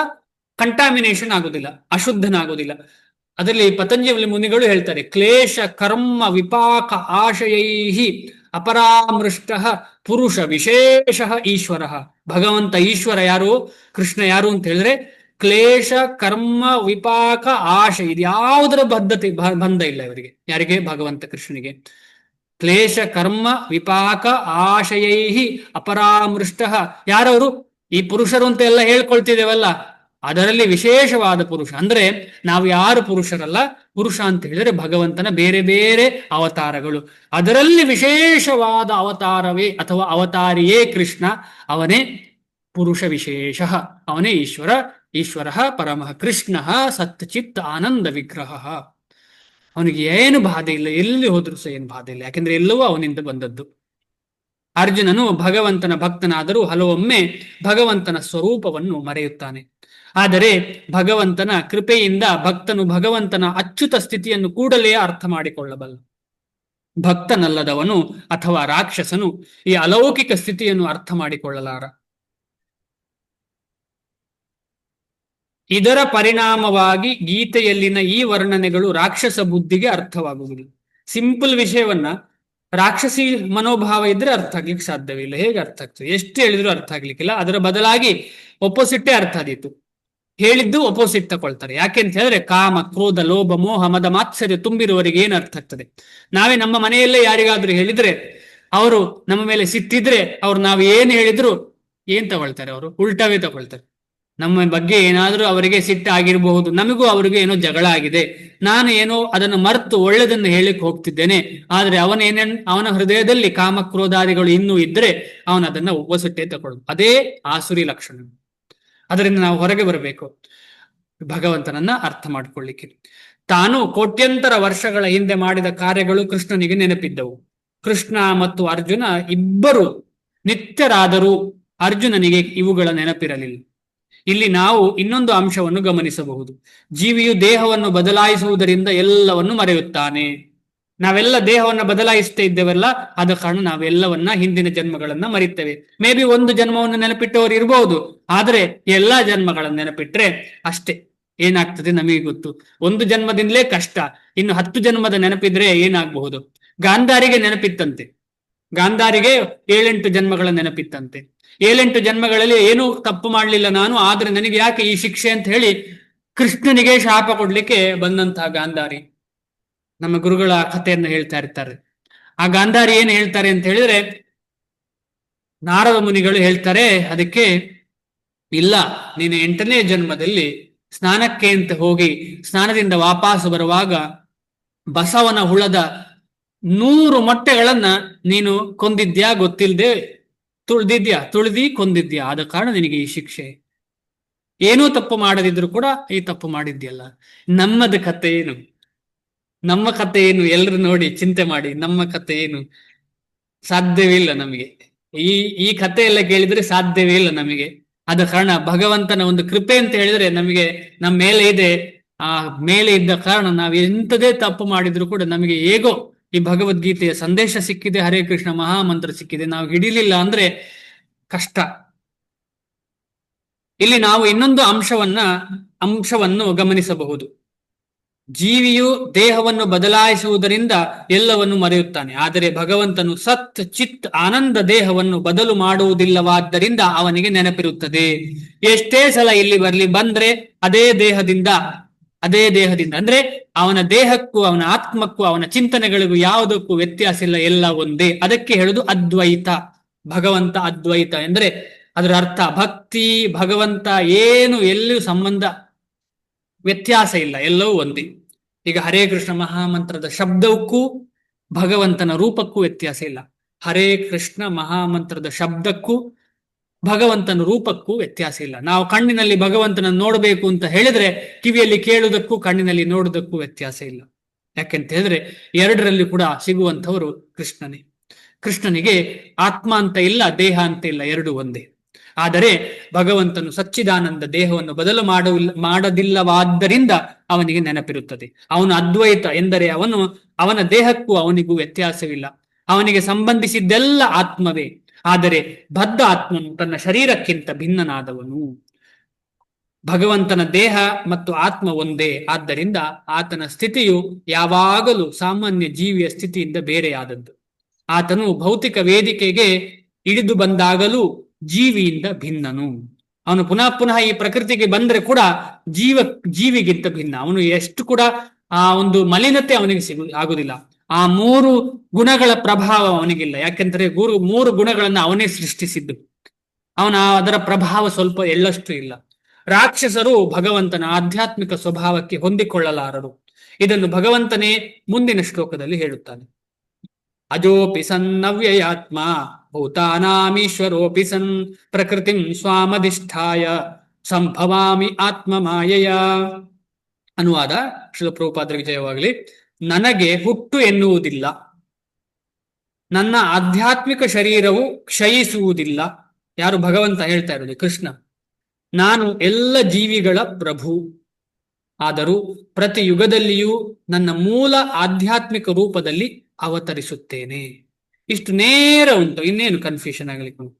ಕಂಟಾಮಿನೇಷನ್ ಆಗುದಿಲ್ಲ, ಅಶುದ್ಧನಾಗುವುದಿಲ್ಲ. ಅದರಲ್ಲಿ ಪತಂಜಲಿ ಮುನಿಗಳು ಹೇಳ್ತಾರೆ, ಕ್ಲೇಶ ಕರ್ಮ ವಿಪಾಕ ಆಶಯೈಹಿ ಅಪರಾಮೃಷ್ಟ ಪುರುಷ ವಿಶೇಷ ಈಶ್ವರ. ಭಗವಂತ ಈಶ್ವರ ಯಾರು, ಕೃಷ್ಣ ಯಾರು ಅಂತ ಹೇಳಿದ್ರೆ ಕ್ಲೇಶ ಕರ್ಮ ವಿಪಾಕ ಆಶ ಇದು ಯಾವುದರ ಬಂಧ ಇಲ್ಲ ಇವರಿಗೆ. ಯಾರಿಗೆ? ಭಗವಂತ ಕೃಷ್ಣನಿಗೆ. ಕ್ಲೇಶ ಕರ್ಮ ವಿಪಾಕ ಆಶಯೈಹಿ ಅಪರಾಮೃಷ್ಟ. ಯಾರವರು? ಈ ಪುರುಷರು ಅಂತ ಎಲ್ಲ ಹೇಳ್ಕೊಳ್ತಿದ್ದೇವಲ್ಲ, ಅದರಲ್ಲಿ ವಿಶೇಷವಾದ ಪುರುಷ. ಅಂದ್ರೆ ನಾವು ಯಾರು ಪುರುಷರಲ್ಲ. ಪುರುಷ ಅಂತ ಹೇಳಿದ್ರೆ ಭಗವಂತನ ಬೇರೆ ಬೇರೆ ಅವತಾರಗಳು. ಅದರಲ್ಲಿ ವಿಶೇಷವಾದ ಅವತಾರವೇ ಅಥವಾ ಅವತಾರಿಯೇ ಕೃಷ್ಣ. ಅವನೇ ಪುರುಷ ವಿಶೇಷ, ಅವನೇ ಈಶ್ವರ ಪರಮಃ ಕೃಷ್ಣ ಸತ್ಚಿತ್ ಆನಂದ ವಿಗ್ರಹ. ಅವನಿಗೆ ಏನು ಬಾಧೆ ಇಲ್ಲ, ಎಲ್ಲಿ ಹೋದ್ರೂ ಸಹ ಏನು ಬಾಧೆ ಇಲ್ಲ, ಯಾಕೆಂದ್ರೆ ಎಲ್ಲವೂ ಅವನಿಂದ ಬಂದದ್ದು. ಅರ್ಜುನನು ಭಗವಂತನ ಭಕ್ತನಾದರೂ ಹಲವೊಮ್ಮೆ ಭಗವಂತನ ಸ್ವರೂಪವನ್ನು ಮರೆಯುತ್ತಾನೆ. ಆದರೆ ಭಗವಂತನ ಕೃಪೆಯಿಂದ ಭಕ್ತನು ಭಗವಂತನ ಅಚ್ಯುತ ಸ್ಥಿತಿಯನ್ನು ಕೂಡಲೇ ಅರ್ಥ ಮಾಡಿಕೊಳ್ಳಬಲ್ಲ. ಭಕ್ತನಲ್ಲದವನು ಅಥವಾ ರಾಕ್ಷಸನು ಈ ಅಲೌಕಿಕ ಸ್ಥಿತಿಯನ್ನು ಅರ್ಥ ಮಾಡಿಕೊಳ್ಳಲಾರ. ಇದರ ಪರಿಣಾಮವಾಗಿ ಗೀತೆಯಲ್ಲಿನ ಈ ವರ್ಣನೆಗಳು ರಾಕ್ಷಸ ಬುದ್ಧಿಗೆ ಅರ್ಥವಾಗುವುದಿಲ್ಲ. ಸಿಂಪಲ್ ವಿಷಯವನ್ನ ರಾಕ್ಷಸಿ ಮನೋಭಾವ ಇದ್ರೆ ಅರ್ಥ ಆಗ್ಲಿಕ್ಕೆ ಸಾಧ್ಯವಿಲ್ಲ. ಹೇಗೆ ಅರ್ಥ ಆಗ್ತದೆ? ಎಷ್ಟು ಹೇಳಿದ್ರು ಅರ್ಥ ಆಗ್ಲಿಕ್ಕಿಲ್ಲ. ಅದರ ಬದಲಾಗಿ ಒಪೋಸಿಟ್ಟೇ ಅರ್ಥ ಆದೀತು. ಹೇಳಿದ್ದು ಒಪೋಸಿಟ್ ತಗೊಳ್ತಾರೆ. ಯಾಕೆ ಅಂತ ಹೇಳಿದ್ರೆ ಕಾಮ ಕ್ರೋಧ ಲೋಭ ಮೋಹ ಮದ ಮಾತ್ಸರ್ಯ ತುಂಬಿರುವವರಿಗೆ ಏನು ಅರ್ಥ ಆಗ್ತದೆ? ನಾವೇ ನಮ್ಮ ಮನೆಯಲ್ಲೇ ಯಾರಿಗಾದ್ರೂ ಹೇಳಿದ್ರೆ, ಅವರು ನಮ್ಮ ಮೇಲೆ ಸಿಟ್ಟಿದ್ರೆ ಅವ್ರು ನಾವು ಏನು ಹೇಳಿದ್ರು ಏನ್ ತಗೊಳ್ತಾರೆ? ಅವರು ಉಲ್ಟಾವೇ ತಗೊಳ್ತಾರೆ. ನಮ್ಮ ಬಗ್ಗೆ ಏನಾದ್ರೂ ಅವರಿಗೆ ಸಿಟ್ಟು ಆಗಿರಬಹುದು, ನಮಗೂ ಅವರಿಗೂ ಏನೋ ಜಗಳ ಆಗಿದೆ, ನಾನು ಏನೋ ಅದನ್ನು ಮರೆತು ಒಳ್ಳೆದನ್ನು ಹೇಳಿಕ್ ಹೋಗ್ತಿದ್ದೇನೆ, ಆದ್ರೆ ಅವನ ಹೃದಯದಲ್ಲಿ ಕಾಮ ಕ್ರೋಧಾದಿಗಳು ಇನ್ನೂ ಇದ್ರೆ ಅವನು ಅದನ್ನ ಒಬ್ಬಸಿಟ್ಟೆ ತಗೊಳ್ಳೋದು. ಅದೇ ಆಸುರಿ ಲಕ್ಷಣ. ಅದರಿಂದ ನಾವು ಹೊರಗೆ ಬರಬೇಕು, ಭಗವಂತನನ್ನ ಅರ್ಥ ಮಾಡಿಕೊಳ್ಳಿಕ್ಕೆ. ತಾನು ಕೋಟ್ಯಂತರ ವರ್ಷಗಳ ಹಿಂದೆ ಮಾಡಿದ ಕಾರ್ಯಗಳು ಕೃಷ್ಣನಿಗೆ ನೆನಪಿದ್ದವು. ಕೃಷ್ಣ ಮತ್ತು ಅರ್ಜುನ ಇಬ್ಬರು ನಿತ್ಯರಾದರೂ ಅರ್ಜುನನಿಗೆ ಇವುಗಳ ನೆನಪಿರಲಿಲ್ಲ. ಇಲ್ಲಿ ನಾವು ಇನ್ನೊಂದು ಅಂಶವನ್ನು ಗಮನಿಸಬಹುದು. ಜೀವಿಯು ದೇಹವನ್ನು ಬದಲಾಯಿಸುವುದರಿಂದ ಎಲ್ಲವನ್ನು ಮರೆಯುತ್ತಾನೆ. ನಾವೆಲ್ಲ ದೇಹವನ್ನು ಬದಲಾಯಿಸ್ತಾ ಇದ್ದೇವಲ್ಲ, ಆದ ಕಾರಣ ನಾವೆಲ್ಲವನ್ನ ಹಿಂದಿನ ಜನ್ಮಗಳನ್ನ ಮರಿತೇವೆ. ಮೇ ಬಿ ಒಂದು ಜನ್ಮವನ್ನು ನೆನಪಿಟ್ಟವರು ಇರಬಹುದು, ಆದರೆ ಎಲ್ಲಾ ಜನ್ಮಗಳನ್ನು ನೆನಪಿಟ್ರೆ ಅಷ್ಟೇ ಏನಾಗ್ತದೆ ನಮಗೆ ಗೊತ್ತು. ಒಂದು ಜನ್ಮದಿಂದಲೇ ಕಷ್ಟ, ಇನ್ನು 10 ಜನ್ಮದ ನೆನಪಿದ್ರೆ ಏನಾಗಬಹುದು. ಗಾಂಧಾರಿಗೆ ನೆನಪಿತ್ತಂತೆ, ಗಾಂಧಾರಿಗೆ 7-8 ಜನ್ಮಗಳ ನೆನಪಿತ್ತಂತೆ. 7-8 ಜನ್ಮಗಳಲ್ಲಿ ಏನೂ ತಪ್ಪು ಮಾಡಲಿಲ್ಲ ನಾನು, ಆದ್ರೆ ನನಗೆ ಯಾಕೆ ಈ ಶಿಕ್ಷೆ ಅಂತ ಹೇಳಿ ಕೃಷ್ಣನಿಗೆ ಶಾಪ ಕೊಡ್ಲಿಕ್ಕೆ ಬಂದಂತಹ ಗಾಂಧಾರಿ. ನಮ್ಮ ಗುರುಗಳ ಕಥೆಯನ್ನು ಹೇಳ್ತಾ ಇರ್ತಾರೆ. ಆ ಗಾಂಧಾರಿ ಏನ್ ಹೇಳ್ತಾರೆ ಅಂತ ಹೇಳಿದ್ರೆ, ನಾರದ ಮುನಿಗಳು ಹೇಳ್ತಾರೆ ಅದಕ್ಕೆ, ಇಲ್ಲ ನೀನು 8ನೇ ಜನ್ಮದಲ್ಲಿ ಸ್ನಾನಕ್ಕೆ ಅಂತ ಹೋಗಿ ಸ್ನಾನದಿಂದ ವಾಪಸ್ ಬರುವಾಗ ಬಸವನ ಹುಳದ 100 ಮೊಟ್ಟೆಗಳನ್ನ ನೀನು ಕೊಂದಿದ್ಯಾ ಗೊತ್ತಿಲ್ಲದೆ, ತುಳಿದಿ ಕೊಂದಿದ್ಯಾ, ಆದ ಕಾರಣ ನಿನಗೆ ಈ ಶಿಕ್ಷೆ. ಏನೂ ತಪ್ಪು ಮಾಡದಿದ್ರು ಕೂಡ ಈ ತಪ್ಪು ಮಾಡಿದ್ಯಲ್ಲ. ನಮ್ಮದ ಕಥೆ ಏನು? ನಮ್ಮ ಕಥೆ ಏನು? ಎಲ್ರು ನೋಡಿ ಚಿಂತೆ ಮಾಡಿ, ನಮ್ಮ ಕಥೆ ಏನು? ಸಾಧ್ಯವೇ ಇಲ್ಲ ನಮಗೆ. ಈ ಕಥೆ ಎಲ್ಲ ಕೇಳಿದ್ರೆ ಸಾಧ್ಯವೇ ಇಲ್ಲ ನಮಗೆ. ಆದ ಕಾರಣ ಭಗವಂತನ ಒಂದು ಕೃಪೆ ಅಂತ ಹೇಳಿದ್ರೆ ನಮಗೆ ನಮ್ಮ ಮೇಲೆ ಇದೆ. ಆ ಮೇಲೆ ಇದ್ದ ಕಾರಣ ನಾವು ಎಂಥದೇ ತಪ್ಪು ಮಾಡಿದ್ರು ಕೂಡ ನಮಗೆ ಹೇಗೋ ಈ ಭಗವದ್ಗೀತೆಯ ಸಂದೇಶ ಸಿಕ್ಕಿದೆ, ಹರೇ ಕೃಷ್ಣ ಮಹಾಮಂತ್ರ ಸಿಕ್ಕಿದೆ. ನಾವು ಹಿಡಿಲಿಲ್ಲ ಅಂದ್ರೆ ಕಷ್ಟ. ಇಲ್ಲಿ ನಾವು ಇನ್ನೊಂದು ಅಂಶವನ್ನು ಗಮನಿಸಬಹುದು. ಜೀವಿಯು ದೇಹವನ್ನು ಬದಲಾಯಿಸುವುದರಿಂದ ಎಲ್ಲವನ್ನು ಮರೆಯುತ್ತಾನೆ, ಆದರೆ ಭಗವಂತನು ಸತ್ ಚಿತ್ ಆನಂದ ದೇಹವನ್ನು ಬದಲು ಮಾಡುವುದಿಲ್ಲವಾದ್ದರಿಂದ ಅವನಿಗೆ ನೆನಪಿರುತ್ತದೆ. ಎಷ್ಟೇ ಸಲ ಇಲ್ಲಿ ಬಂದ್ರೆ ಅದೇ ದೇಹದಿಂದ ಅಂದ್ರೆ ಅವನ ದೇಹಕ್ಕೂ ಅವನ ಆತ್ಮಕ್ಕೂ ಅವನ ಚಿಂತನೆಗಳಿಗೂ ಯಾವುದಕ್ಕೂ ವ್ಯತ್ಯಾಸ ಇಲ್ಲ, ಎಲ್ಲ ಒಂದೇ. ಅದಕ್ಕೆ ಹೇಳುದು ಅದ್ವೈತ. ಭಗವಂತ ಅದ್ವೈತ ಎಂದ್ರೆ ಅದರ ಅರ್ಥ ಭಕ್ತಿ ಭಗವಂತ ಏನು ಎಲ್ಲಿಯೂ ಸಂಬಂಧ ವ್ಯತ್ಯಾಸ ಇಲ್ಲ, ಎಲ್ಲವೂ ಒಂದೇ. ಈಗ ಹರೇ ಕೃಷ್ಣ ಮಹಾಮಂತ್ರದ ಶಬ್ದಕ್ಕೂ ಭಗವಂತನ ರೂಪಕ್ಕೂ ವ್ಯತ್ಯಾಸ ಇಲ್ಲ. ಹರೇ ಕೃಷ್ಣ ಮಹಾಮಂತ್ರದ ಶಬ್ದಕ್ಕೂ ಭಗವಂತನ ರೂಪಕ್ಕೂ ವ್ಯತ್ಯಾಸ ಇಲ್ಲ. ನಾವು ಕಣ್ಣಿನಲ್ಲಿ ಭಗವಂತನನ್ನು ನೋಡಬೇಕು ಅಂತ ಹೇಳಿದ್ರೆ ಕಿವಿಯಲ್ಲಿ ಕೇಳುವುದಕ್ಕೂ ಕಣ್ಣಿನಲ್ಲಿ ನೋಡುವುದಕ್ಕೂ ವ್ಯತ್ಯಾಸ ಇಲ್ಲ. ಯಾಕೆಂತ ಹೇಳಿದ್ರೆ ಎರಡರಲ್ಲಿ ಕೂಡ ಸಿಗುವಂಥವರು ಕೃಷ್ಣನೇ. ಕೃಷ್ಣನಿಗೆ ಆತ್ಮ ಅಂತ ಇಲ್ಲ, ದೇಹ ಅಂತ ಇಲ್ಲ, ಎರಡು ಒಂದೇ. ಆದರೆ ಭಗವಂತನು ಸಚ್ಚಿದಾನಂದ ದೇಹವನ್ನು ಬದಲು ಮಾಡದಿಲ್ಲವಾದ್ದರಿಂದ ಅವನಿಗೆ ನೆನಪಿರುತ್ತದೆ. ಅವನು ಅದ್ವೈತ ಎಂದರೆ ಅವನ ದೇಹಕ್ಕೂ ಅವನಿಗೂ ವ್ಯತ್ಯಾಸವಿಲ್ಲ. ಅವನಿಗೆ ಸಂಬಂಧಿಸಿದ್ದೆಲ್ಲ ಆತ್ಮವೇ. ಆದರೆ ಬದ್ಧ ಆತ್ಮನು ತನ್ನ ಶರೀರಕ್ಕಿಂತ ಭಿನ್ನನಾದವನು. ಭಗವಂತನ ದೇಹ ಮತ್ತು ಆತ್ಮ ಒಂದೇ. ಆದ್ದರಿಂದ ಆತನ ಸ್ಥಿತಿಯು ಯಾವಾಗಲೂ ಸಾಮಾನ್ಯ ಜೀವಿಯ ಸ್ಥಿತಿಯಿಂದ ಬೇರೆಯಾದದ್ದು. ಆತನು ಭೌತಿಕ ವೇದಿಕೆಗೆ ಇಳಿದು ಬಂದಾಗಲೂ ಜೀವಿಯಿಂದ ಭಿನ್ನನು. ಅವನು ಪುನಃ ಈ ಪ್ರಕೃತಿಗೆ ಬಂದ್ರೆ ಕೂಡ ಜೀವಿಗಿಂತ ಭಿನ್ನ. ಅವನು ಎಷ್ಟು ಕೂಡ ಆ ಒಂದು ಮಲಿನತೆ ಅವನಿಗೆ ಆಗುದಿಲ್ಲ. ಆ 3 ಗುಣಗಳ ಪ್ರಭಾವ ಅವನಿಗಿಲ್ಲ. ಯಾಕೆಂದ್ರೆ 3 ಗುಣಗಳನ್ನ ಅವನೇ ಸೃಷ್ಟಿಸಿದ್ದು. ಅದರ ಪ್ರಭಾವ ಸ್ವಲ್ಪ ಎಳ್ಳಷ್ಟು ಇಲ್ಲ. ರಾಕ್ಷಸರು ಭಗವಂತನ ಆಧ್ಯಾತ್ಮಿಕ ಸ್ವಭಾವಕ್ಕೆ ಹೊಂದಿಕೊಳ್ಳಲಾರರು. ಇದನ್ನು ಭಗವಂತನೇ ಮುಂದಿನ ಶ್ಲೋಕದಲ್ಲಿ ಹೇಳುತ್ತಾನೆ. ಅಜೋಪಿ ಸನ್ನವ್ಯಯಾತ್ಮ ಭೂತಾನಾಮೀಶ್ವರೋಪಿ ಸನ್ ಪ್ರಕೃತಿಂ ಸ್ವಾಮಧಿಷ್ಠಾಯ ಸಂಭವಾಮಿ ಆತ್ಮ ಮಾಯೆಯ. ಅನುವಾದ ಶ್ರೀಲ ಪ್ರಭುಪಾದರ ವಿಜಯವಾಗಲಿ. ನನಗೆ ಹುಟ್ಟು ಎನ್ನುವುದಿಲ್ಲ, ನನ್ನ ಆಧ್ಯಾತ್ಮಿಕ ಶರೀರವು ಕ್ಷಯಿಸುವುದಿಲ್ಲ. ಯಾರು? ಭಗವಂತ ಹೇಳ್ತಾ ಇರೋದು, ಕೃಷ್ಣ. ನಾನು ಎಲ್ಲ ಜೀವಿಗಳ ಪ್ರಭು. ಆದರೂ ಪ್ರತಿ ಯುಗದಲ್ಲಿಯೂ ನನ್ನ ಮೂಲ ಆಧ್ಯಾತ್ಮಿಕ ರೂಪದಲ್ಲಿ ಅವತರಿಸುತ್ತೇನೆ. ಇಷ್ಟು ನೇರ ಉಂಟು, ಇನ್ನೇನು ಕನ್ಫ್ಯೂಷನ್ ಆಗ್ಲಿಕ್ಕೆ ಉಂಟು.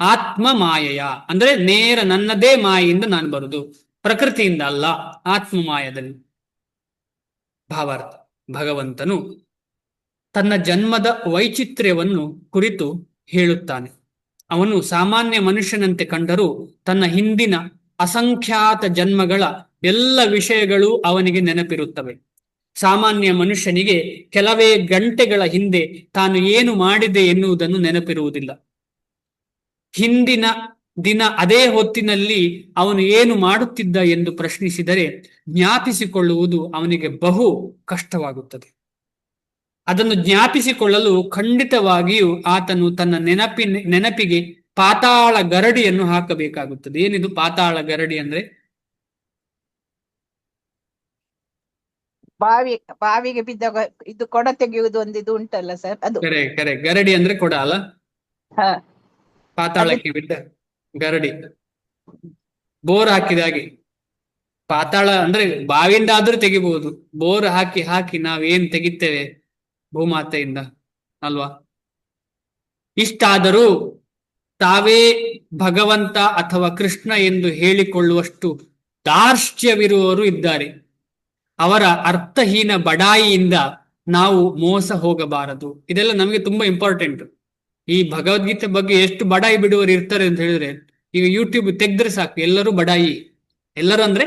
ಆತ್ಮ ಮಾಯೆಯ ಅಂದ್ರೆ ನೇರ ನನ್ನದೇ ಮಾಯೆಯಿಂದ ನಾನು ಬರುದು, ಪ್ರಕೃತಿಯಿಂದ ಅಲ್ಲ, ಆತ್ಮ ಮಾಯದಲ್ಲಿ. ಭಾವಾರ್ಥ: ಭಗವಂತನು ತನ್ನ ಜನ್ಮದ ವೈಚಿತ್ರ್ಯವನ್ನು ಕುರಿತು ಹೇಳುತ್ತಾನೆ. ಅವನು ಸಾಮಾನ್ಯ ಮನುಷ್ಯನಂತೆ ಕಂಡರೂ ತನ್ನ ಹಿಂದಿನ ಅಸಂಖ್ಯಾತ ಜನ್ಮಗಳ ಎಲ್ಲ ವಿಷಯಗಳು ಅವನಿಗೆ ನೆನಪಿರುತ್ತವೆ. ಸಾಮಾನ್ಯ ಮನುಷ್ಯನಿಗೆ ಕೆಲವೇ ಗಂಟೆಗಳ ಹಿಂದೆ ತಾನು ಏನು ಮಾಡಿದೆ ಎನ್ನುವುದನ್ನು ನೆನಪಿರುವುದಿಲ್ಲ. ಹಿಂದಿನ ದಿನ ಅದೇ ಹೊತ್ತಿನಲ್ಲಿ ಅವನು ಏನು ಮಾಡುತ್ತಿದ್ದ ಎಂದು ಪ್ರಶ್ನಿಸಿದರೆ ಜ್ಞಾಪಿಸಿಕೊಳ್ಳುವುದು ಅವನಿಗೆ ಬಹು ಕಷ್ಟವಾಗುತ್ತದೆ. ಅದನ್ನು ಜ್ಞಾಪಿಸಿಕೊಳ್ಳಲು ಖಂಡಿತವಾಗಿಯೂ ಆತನು ತನ್ನ ನೆನಪಿಗೆ ಪಾತಾಳ ಗರಡಿಯನ್ನು ಹಾಕಬೇಕಾಗುತ್ತದೆ. ಏನಿದು ಪಾತಾಳ ಗರಡಿ ಅಂದ್ರೆ? ಬಾವಿಗೆ ಬಿದ್ದಾಗ ಇದು ಕೊಡ ತೆಗೆಯುವುದು ಒಂದು ಇದು ಉಂಟಲ್ಲ ಸರ್, ಅದು. ಕರೆ ಕರೆ, ಗರಡಿ ಅಂದ್ರೆ ಕೊಡ ಅಲ್ಲ, ಹಾ, ಪಾತಾಳಕ್ಕೆ ಬಿದ್ದ ಗರಡಿ, ಬೋರ್ ಹಾಕಿದಾಗೆ. ಪಾತಾಳ ಅಂದ್ರೆ ಬಾವಿಯಿಂದ ಆದ್ರೂ ತೆಗಿಬಹುದು, ಬೋರ್ ಹಾಕಿ ಹಾಕಿ ನಾವೇನ್ ತೆಗಿತೇವೆ ಭೂಮಾತೆಯಿಂದ ಅಲ್ವಾ. ಇಷ್ಟಾದರೂ ತಾವೇ ಭಗವಂತ ಅಥವಾ ಕೃಷ್ಣ ಎಂದು ಹೇಳಿಕೊಳ್ಳುವಷ್ಟು ಧಾರ್ಷ್ಟ್ಯವಿರುವವರು ಇದ್ದಾರೆ. ಅವರ ಅರ್ಥಹೀನ ಬಡಾಯಿಯಿಂದ ನಾವು ಮೋಸ ಹೋಗಬಾರದು. ಇದೆಲ್ಲ ನಮಗೆ ತುಂಬಾ ಇಂಪಾರ್ಟೆಂಟ್. ಈ ಭಗವದ್ಗೀತೆ ಬಗ್ಗೆ ಎಷ್ಟು ಬಡಾಯಿ ಬಿಡುವರು ಇರ್ತಾರೆ ಅಂತ ಹೇಳಿದ್ರೆ, ಈಗ ಯೂಟ್ಯೂಬ್ ತೆಗೆದ್ರೆ ಸಾಕು, ಎಲ್ಲರೂ ಬಡಾಯಿ. ಎಲ್ಲರೂ ಅಂದ್ರೆ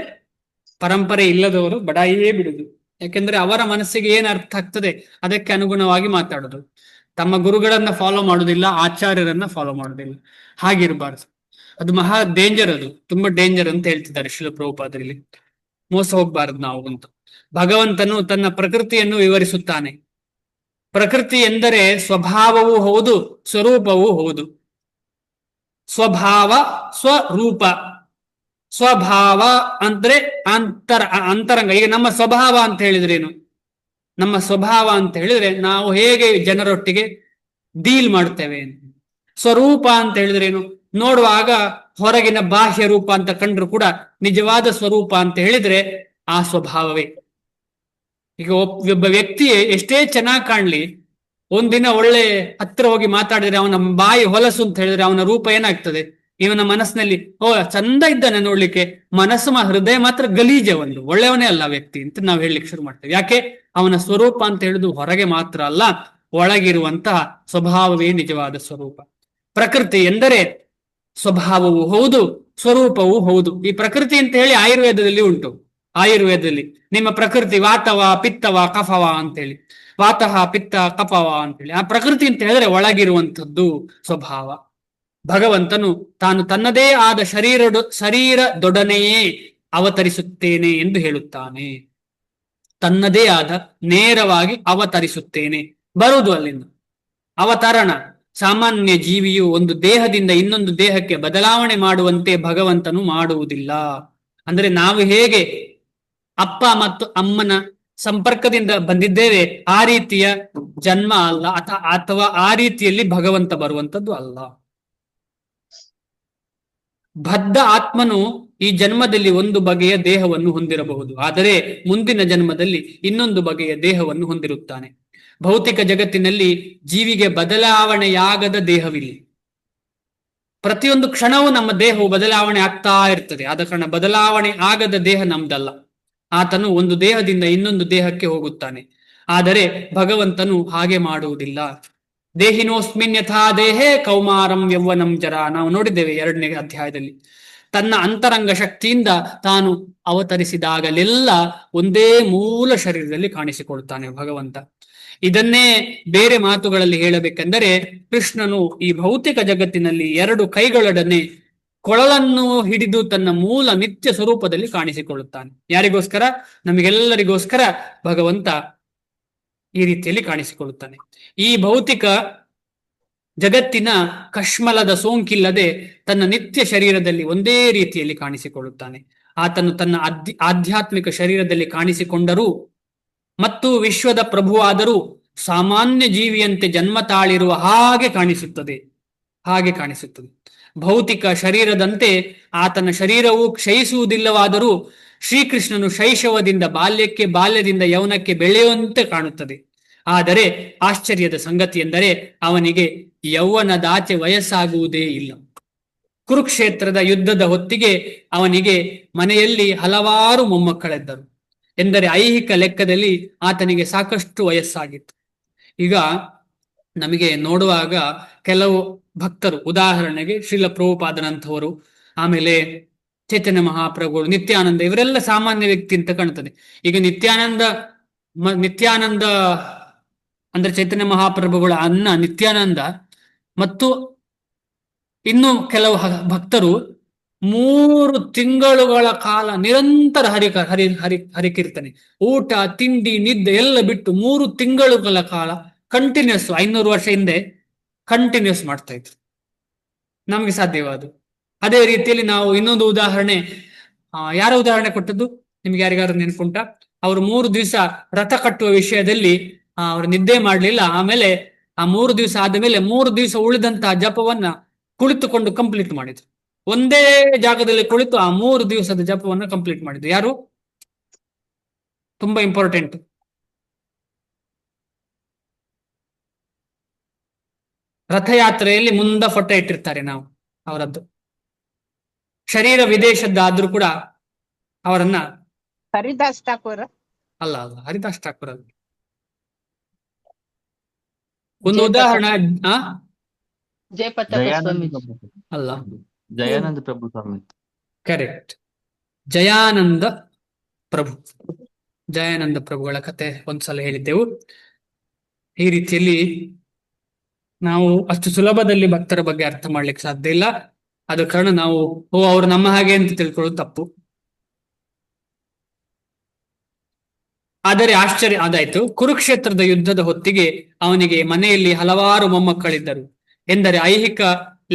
ಪರಂಪರೆ ಇಲ್ಲದವರು ಬಡಾಯಿಯೇ ಬಿಡುದು. ಯಾಕೆಂದ್ರೆ ಅವರ ಮನಸ್ಸಿಗೆ ಏನ್ ಅರ್ಥ ಆಗ್ತದೆ ಅದಕ್ಕೆ ಅನುಗುಣವಾಗಿ ಮಾತಾಡೋದು. ತಮ್ಮ ಗುರುಗಳನ್ನ ಫಾಲೋ ಮಾಡುದಿಲ್ಲ, ಆಚಾರ್ಯರನ್ನ ಫಾಲೋ ಮಾಡುದಿಲ್ಲ. ಹಾಗಿರಬಾರ್ದು. ಅದು ಮಹಾ ಡೇಂಜರ್, ಅದು ತುಂಬಾ ಡೇಂಜರ್ ಅಂತ ಹೇಳ್ತಿದ್ದಾರೆ ಶ್ರೀಲ ಪ್ರಭುಪಾದರಲ್ಲಿ. ಮೋಸ ಹೋಗ್ಬಾರದು ನಾವು ಅಂತ. ಭಗವಂತನು ತನ್ನ ಪ್ರಕೃತಿಯನ್ನು ವಿವರಿಸುತ್ತಾನೆ. ಪ್ರಕೃತಿ ಎಂದರೆ ಸ್ವಭಾವವೂ ಹೌದು, ಸ್ವರೂಪವೂ ಹೌದು. ಸ್ವಭಾವ, ಸ್ವರೂಪ. ಸ್ವಭಾವ ಅಂದ್ರೆ ಅಂತರಂಗ. ಈಗ ನಮ್ಮ ಸ್ವಭಾವ ಅಂತ ಹೇಳಿದ್ರೇನು? ನಮ್ಮ ಸ್ವಭಾವ ಅಂತ ಹೇಳಿದ್ರೆ ನಾವು ಹೇಗೆ ಜನರೊಟ್ಟಿಗೆ ಡೀಲ್ ಮಾಡ್ತೇವೆ. ಸ್ವರೂಪ ಅಂತ ಹೇಳಿದ್ರೇನು? ನೋಡುವಾಗ ಹೊರಗಿನ ಬಾಹ್ಯ ರೂಪ ಅಂತ ಕಂಡ್ರು ಕೂಡ ನಿಜವಾದ ಸ್ವರೂಪ ಅಂತ ಹೇಳಿದ್ರೆ ಆ ಸ್ವಭಾವವೇ. ಈಗ ಒಬ್ಬ ವ್ಯಕ್ತಿ ಎಷ್ಟೇ ಚೆನ್ನಾಗಿ ಕಾಣ್ಲಿ, ಒಂದಿನ ಒಳ್ಳೆ ಹತ್ರ ಹೋಗಿ ಮಾತಾಡಿದ್ರೆ ಅವನ ಬಾಯಿ ಹೊಲಸು ಅಂತ ಹೇಳಿದ್ರೆ ಅವನ ರೂಪ ಏನಾಗ್ತದೆ? ಇವನ ಮನಸ್ಸಿನಲ್ಲಿ ಓ ಚಂದ ಇದ್ದಾನೆ ನೋಡ್ಲಿಕ್ಕೆ, ಮನಸ್ಸು ಹೃದಯ ಮಾತ್ರ ಗಲೀಜೆ, ಒಂದು ಒಳ್ಳೆಯವನೇ ಅಲ್ಲ ವ್ಯಕ್ತಿ ಅಂತ ನಾವು ಹೇಳಲಿಕ್ಕೆ ಶುರು ಮಾಡ್ತೇವೆ. ಯಾಕೆ? ಅವನ ಸ್ವರೂಪ ಅಂತ ಹೇಳುದು ಹೊರಗೆ ಮಾತ್ರ ಅಲ್ಲ, ಒಳಗಿರುವಂತಹ ಸ್ವಭಾವವೇ ನಿಜವಾದ ಸ್ವರೂಪ. ಪ್ರಕೃತಿ ಎಂದರೆ ಸ್ವಭಾವವೂ ಹೌದು, ಸ್ವರೂಪವೂ ಹೌದು. ಈ ಪ್ರಕೃತಿ ಅಂತ ಹೇಳಿ ಆಯುರ್ವೇದದಲ್ಲಿ ಉಂಟು. ಆಯುರ್ವೇದದಲ್ಲಿ ನಿಮ್ಮ ಪ್ರಕೃತಿ ವಾತವ, ಪಿತ್ತವ, ಕಫವ ಅಂತೇಳಿ, ವಾತಃ, ಪಿತ್ತ, ಕಫವ ಅಂತೇಳಿ. ಆ ಪ್ರಕೃತಿ ಅಂತ ಹೇಳಿದ್ರೆ ಒಳಗಿರುವಂಥದ್ದು ಸ್ವಭಾವ. ಭಗವಂತನು ತಾನು ತನ್ನದೇ ಆದ ಶರೀರದೊಡನೆಯೇ ಅವತರಿಸುತ್ತೇನೆ ಎಂದು ಹೇಳುತ್ತಾನೆ. ತನ್ನದೇ ಆದ ನೇರವಾಗಿ ಅವತರಿಸುತ್ತೇನೆ, ಬರುವುದು ಅಲ್ಲಿಂದ ಅವತರಣ. ಸಾಮಾನ್ಯ ಜೀವಿಯು ಒಂದು ದೇಹದಿಂದ ಇನ್ನೊಂದು ದೇಹಕ್ಕೆ ಬದಲಾವಣೆ ಮಾಡುವಂತೆ ಭಗವಂತನು ಮಾಡುವುದಿಲ್ಲ. ಅಂದ್ರೆ ನಾವು ಹೇಗೆ ಅಪ್ಪ ಮತ್ತು ಅಮ್ಮನ ಸಂಪರ್ಕದಿಂದ ಬಂದಿದ್ದೇವೆ ಆ ರೀತಿಯ ಜನ್ಮ ಅಲ್ಲ, ಅಥವಾ ಆ ರೀತಿಯಲ್ಲಿ ಭಗವಂತ ಬರುವಂತದ್ದು ಅಲ್ಲ. ಬದ್ಧ ಆತ್ಮನು ಈ ಜನ್ಮದಲ್ಲಿ ಒಂದು ಬಗೆಯ ದೇಹವನ್ನು ಹೊಂದಿರಬಹುದು, ಆದರೆ ಮುಂದಿನ ಜನ್ಮದಲ್ಲಿ ಇನ್ನೊಂದು ಬಗೆಯ ದೇಹವನ್ನು ಹೊಂದಿರುತ್ತಾನೆ. ಭೌತಿಕ ಜಗತ್ತಿನಲ್ಲಿ ಜೀವಿಗೆ ಬದಲಾವಣೆಯಾಗದ ದೇಹವಿಲ್ಲ. ಪ್ರತಿಯೊಂದು ಕ್ಷಣವೂ ನಮ್ಮ ದೇಹವು ಬದಲಾವಣೆ ಆಗ್ತಾ ಇರ್ತದೆ. ಆದ ಕಾರಣ ಬದಲಾವಣೆ ಆಗದ ದೇಹ ನಮ್ದಲ್ಲ. ಆತನು ಒಂದು ದೇಹದಿಂದ ಇನ್ನೊಂದು ದೇಹಕ್ಕೆ ಹೋಗುತ್ತಾನೆ. ಆದರೆ ಭಗವಂತನು ಹಾಗೆ ಮಾಡುವುದಿಲ್ಲ. ದೇಹಿನೋಸ್ಮಿನ್ ಯಥಾ ದೇಹೇ ಕೌಮಾರಂ ಯೌವನಂ ಜರ, ನಾವು ನೋಡಿದ್ದೇವೆ 2ನೇ ಅಧ್ಯಾಯದಲ್ಲಿ. ತನ್ನ ಅಂತರಂಗ ಶಕ್ತಿಯಿಂದ ತಾನು ಅವತರಿಸಿದಾಗಲೆಲ್ಲ ಒಂದೇ ಮೂಲ ಶರೀರದಲ್ಲಿ ಕಾಣಿಸಿಕೊಳ್ತಾನೆ ಭಗವಂತ. ಇದನ್ನೇ ಬೇರೆ ಮಾತುಗಳಲ್ಲಿ ಹೇಳಬೇಕೆಂದರೆ, ಕೃಷ್ಣನು ಈ ಭೌತಿಕ ಜಗತ್ತಿನಲ್ಲಿ 2 ಕೈಗಳೊಡನೆ ಕೊಳಲನ್ನು ಹಿಡಿದು ತನ್ನ ಮೂಲ ನಿತ್ಯ ಸ್ವರೂಪದಲ್ಲಿ ಕಾಣಿಸಿಕೊಳ್ಳುತ್ತಾನೆ. ಯಾರಿಗೋಸ್ಕರ? ನಮಗೆಲ್ಲರಿಗೋಸ್ಕರ ಭಗವಂತ ಈ ರೀತಿಯಲ್ಲಿ ಕಾಣಿಸಿಕೊಳ್ಳುತ್ತಾನೆ. ಈ ಭೌತಿಕ ಜಗತ್ತಿನ ಕಶ್ಮಲದ ಸೋಂಕಿಲ್ಲದೆ ತನ್ನ ನಿತ್ಯ ಶರೀರದಲ್ಲಿ ಒಂದೇ ರೀತಿಯಲ್ಲಿ ಕಾಣಿಸಿಕೊಳ್ಳುತ್ತಾನೆ. ಆತನು ತನ್ನ ಆಧ್ಯಾತ್ಮಿಕ ಶರೀರದಲ್ಲಿ ಕಾಣಿಸಿಕೊಂಡರೂ ಮತ್ತು ವಿಶ್ವದ ಪ್ರಭುವಾದರೂ ಸಾಮಾನ್ಯ ಜೀವಿಯಂತೆ ಜನ್ಮ ತಾಳಿರುವ ಹಾಗೆ ಕಾಣಿಸುತ್ತದೆ. ಭೌತಿಕ ಶರೀರದಂತೆ ಆತನ ಶರೀರವು ಕ್ಷಯಿಸುವುದಿಲ್ಲವಾದರೂ ಶ್ರೀಕೃಷ್ಣನು ಶೈಶವದಿಂದ ಬಾಲ್ಯಕ್ಕೆ, ಬಾಲ್ಯದಿಂದ ಯೌವನಕ್ಕೆ ಬೆಳೆಯುವಂತೆ ಕಾಣುತ್ತದೆ. ಆದರೆ ಆಶ್ಚರ್ಯದ ಸಂಗತಿ ಎಂದರೆ ಅವನಿಗೆ ಯೌವನದಾಚೆ ವಯಸ್ಸಾಗುವುದೇ ಇಲ್ಲ. ಕುರುಕ್ಷೇತ್ರದ ಯುದ್ಧದ ಹೊತ್ತಿಗೆ ಅವನಿಗೆ ಮನೆಯಲ್ಲಿ ಹಲವಾರು ಮೊಮ್ಮಕ್ಕಳಿದ್ದರು. ಎಂದರೆ ಐಹಿಕ ಲೆಕ್ಕದಲ್ಲಿ ಆತನಿಗೆ ಸಾಕಷ್ಟು ವಯಸ್ಸಾಗಿತ್ತು. ಈಗ ನಮಗೆ ನೋಡುವಾಗ ಕೆಲವು ಭಕ್ತರು, ಉದಾಹರಣೆಗೆ ಶ್ರೀಲ ಪ್ರಭುಪಾದನಂಥವರು, ಆಮೇಲೆ ಚೈತನ್ಯ ಮಹಾಪ್ರಭುಗಳು, ನಿತ್ಯಾನಂದ, ಇವರೆಲ್ಲ ಸಾಮಾನ್ಯ ವ್ಯಕ್ತಿ ಅಂತ ಕಾಣ್ತದೆ. ಈಗ ನಿತ್ಯಾನಂದ ಅಂದ್ರೆ ಚೈತನ್ಯ ಮಹಾಪ್ರಭುಗಳ ಅಣ್ಣ ನಿತ್ಯಾನಂದ ಮತ್ತು ಇನ್ನು ಕೆಲವು ಭಕ್ತರು 3 ತಿಂಗಳುಗಳ ಕಾಲ ನಿರಂತರ ಹರಿಕೀರ್ತನೆ, ಊಟ ತಿಂಡಿ ನಿದ್ದೆ ಎಲ್ಲ ಬಿಟ್ಟು 3 ತಿಂಗಳುಗಳ ಕಾಲ ಕಂಟಿನ್ಯೂಸ್, 500 ವರ್ಷ ಹಿಂದೆ ಕಂಟಿನ್ಯೂಸ್ ಮಾಡ್ತಾ ಇದ್ರು. ನಮಗೆ ಸಾಧ್ಯವಾದ ಅದೇ ರೀತಿಯಲ್ಲಿ ನಾವು ಇನ್ನೊಂದು ಉದಾಹರಣೆ, ಯಾರ ಉದಾಹರಣೆ ಕೊಟ್ಟದ್ದು ನಿಮ್ಗೆ ಯಾರಿಗಾರು ನೆನ್ಪುಂಟ? ಅವರು 3 ದಿವಸ ರಥ ಕಟ್ಟುವ ವಿಷಯದಲ್ಲಿ ಅವರು ನಿದ್ದೆ ಮಾಡಲಿಲ್ಲ. ಆಮೇಲೆ ಆ 3 ದಿವಸ ಆದ ಮೇಲೆ 3 ದಿವಸ ಉಳಿದಂತಹ ಜಪವನ್ನ ಕುಳಿತುಕೊಂಡು ಕಂಪ್ಲೀಟ್ ಮಾಡಿದ್ರು. ಒಂದೇ ಜಾಗದಲ್ಲಿ ಕುಳಿತು ಆ 3 ದಿವಸದ ಜಪವನ್ನ ಕಂಪ್ಲೀಟ್ ಮಾಡಿದ್ರು. ಯಾರು? ತುಂಬಾ ಇಂಪಾರ್ಟೆಂಟ್. ರಥಯಾತ್ರೆಯಲ್ಲಿ ಮುಂದ ಫೋಟೋ ಇಟ್ಟಿರ್ತಾರೆ ನಾವು ಅವರದ್ದು. ಶರೀರ ವಿದೇಶದ್ದಾದ್ರೂ ಕೂಡ ಅವರನ್ನ ಹರಿದಾಸ್ ಠಾಕೂರ್. ಅಲ್ಲ ಅಲ್ಲ ಹರಿದಾಸ್ ಠಾಕೂರ್ ಅಲ್ಲ. ಒಂದು ಜಯಪ್ರಕಾಶ್ ಉದಾಹರಣೆ. ಆ ಜಯಪ್ರತಾಪ ಜಯಾನಂದ ಸ್ವಾಮಿ. ಪ್ರಭು. ಅಲ್ಲ, ಜಯಾನಂದ ಪ್ರಭು ಸ್ವಾಮಿ. ಕರೆಕ್ಟ್. ಜಯಾನಂದ ಪ್ರಭು. ಜಯಾನಂದ ಪ್ರಭುಗಳ ಕತೆ ಒಂದ್ಸಲ ಹೇಳಿದ್ದೆವು. ಈ ರೀತಿಯಲ್ಲಿ ನಾವು ಅಷ್ಟು ಸುಲಭದಲ್ಲಿ ಭಕ್ತರ ಬಗ್ಗೆ ಅರ್ಥ ಮಾಡ್ಲಿಕ್ಕೆ ಸಾಧ್ಯ ಇಲ್ಲ. ಆದ ಕಾರಣ ನಾವು ಅವರು ನಮ್ಮ ಹಾಗೆ ಅಂತ ತಿಳ್ಕೊಳ್ಳೋದು ತಪ್ಪು. ಆದರೆ ಆಶ್ಚರ್ಯ ಅದಾಯ್ತು. ಕುರುಕ್ಷೇತ್ರದ ಯುದ್ಧದ ಹೊತ್ತಿಗೆ ಅವನಿಗೆ ಮನೆಯಲ್ಲಿ ಹಲವಾರು ಮೊಮ್ಮಕ್ಕಳಿದ್ದರು. ಎಂದರೆ ಐಹಿಕ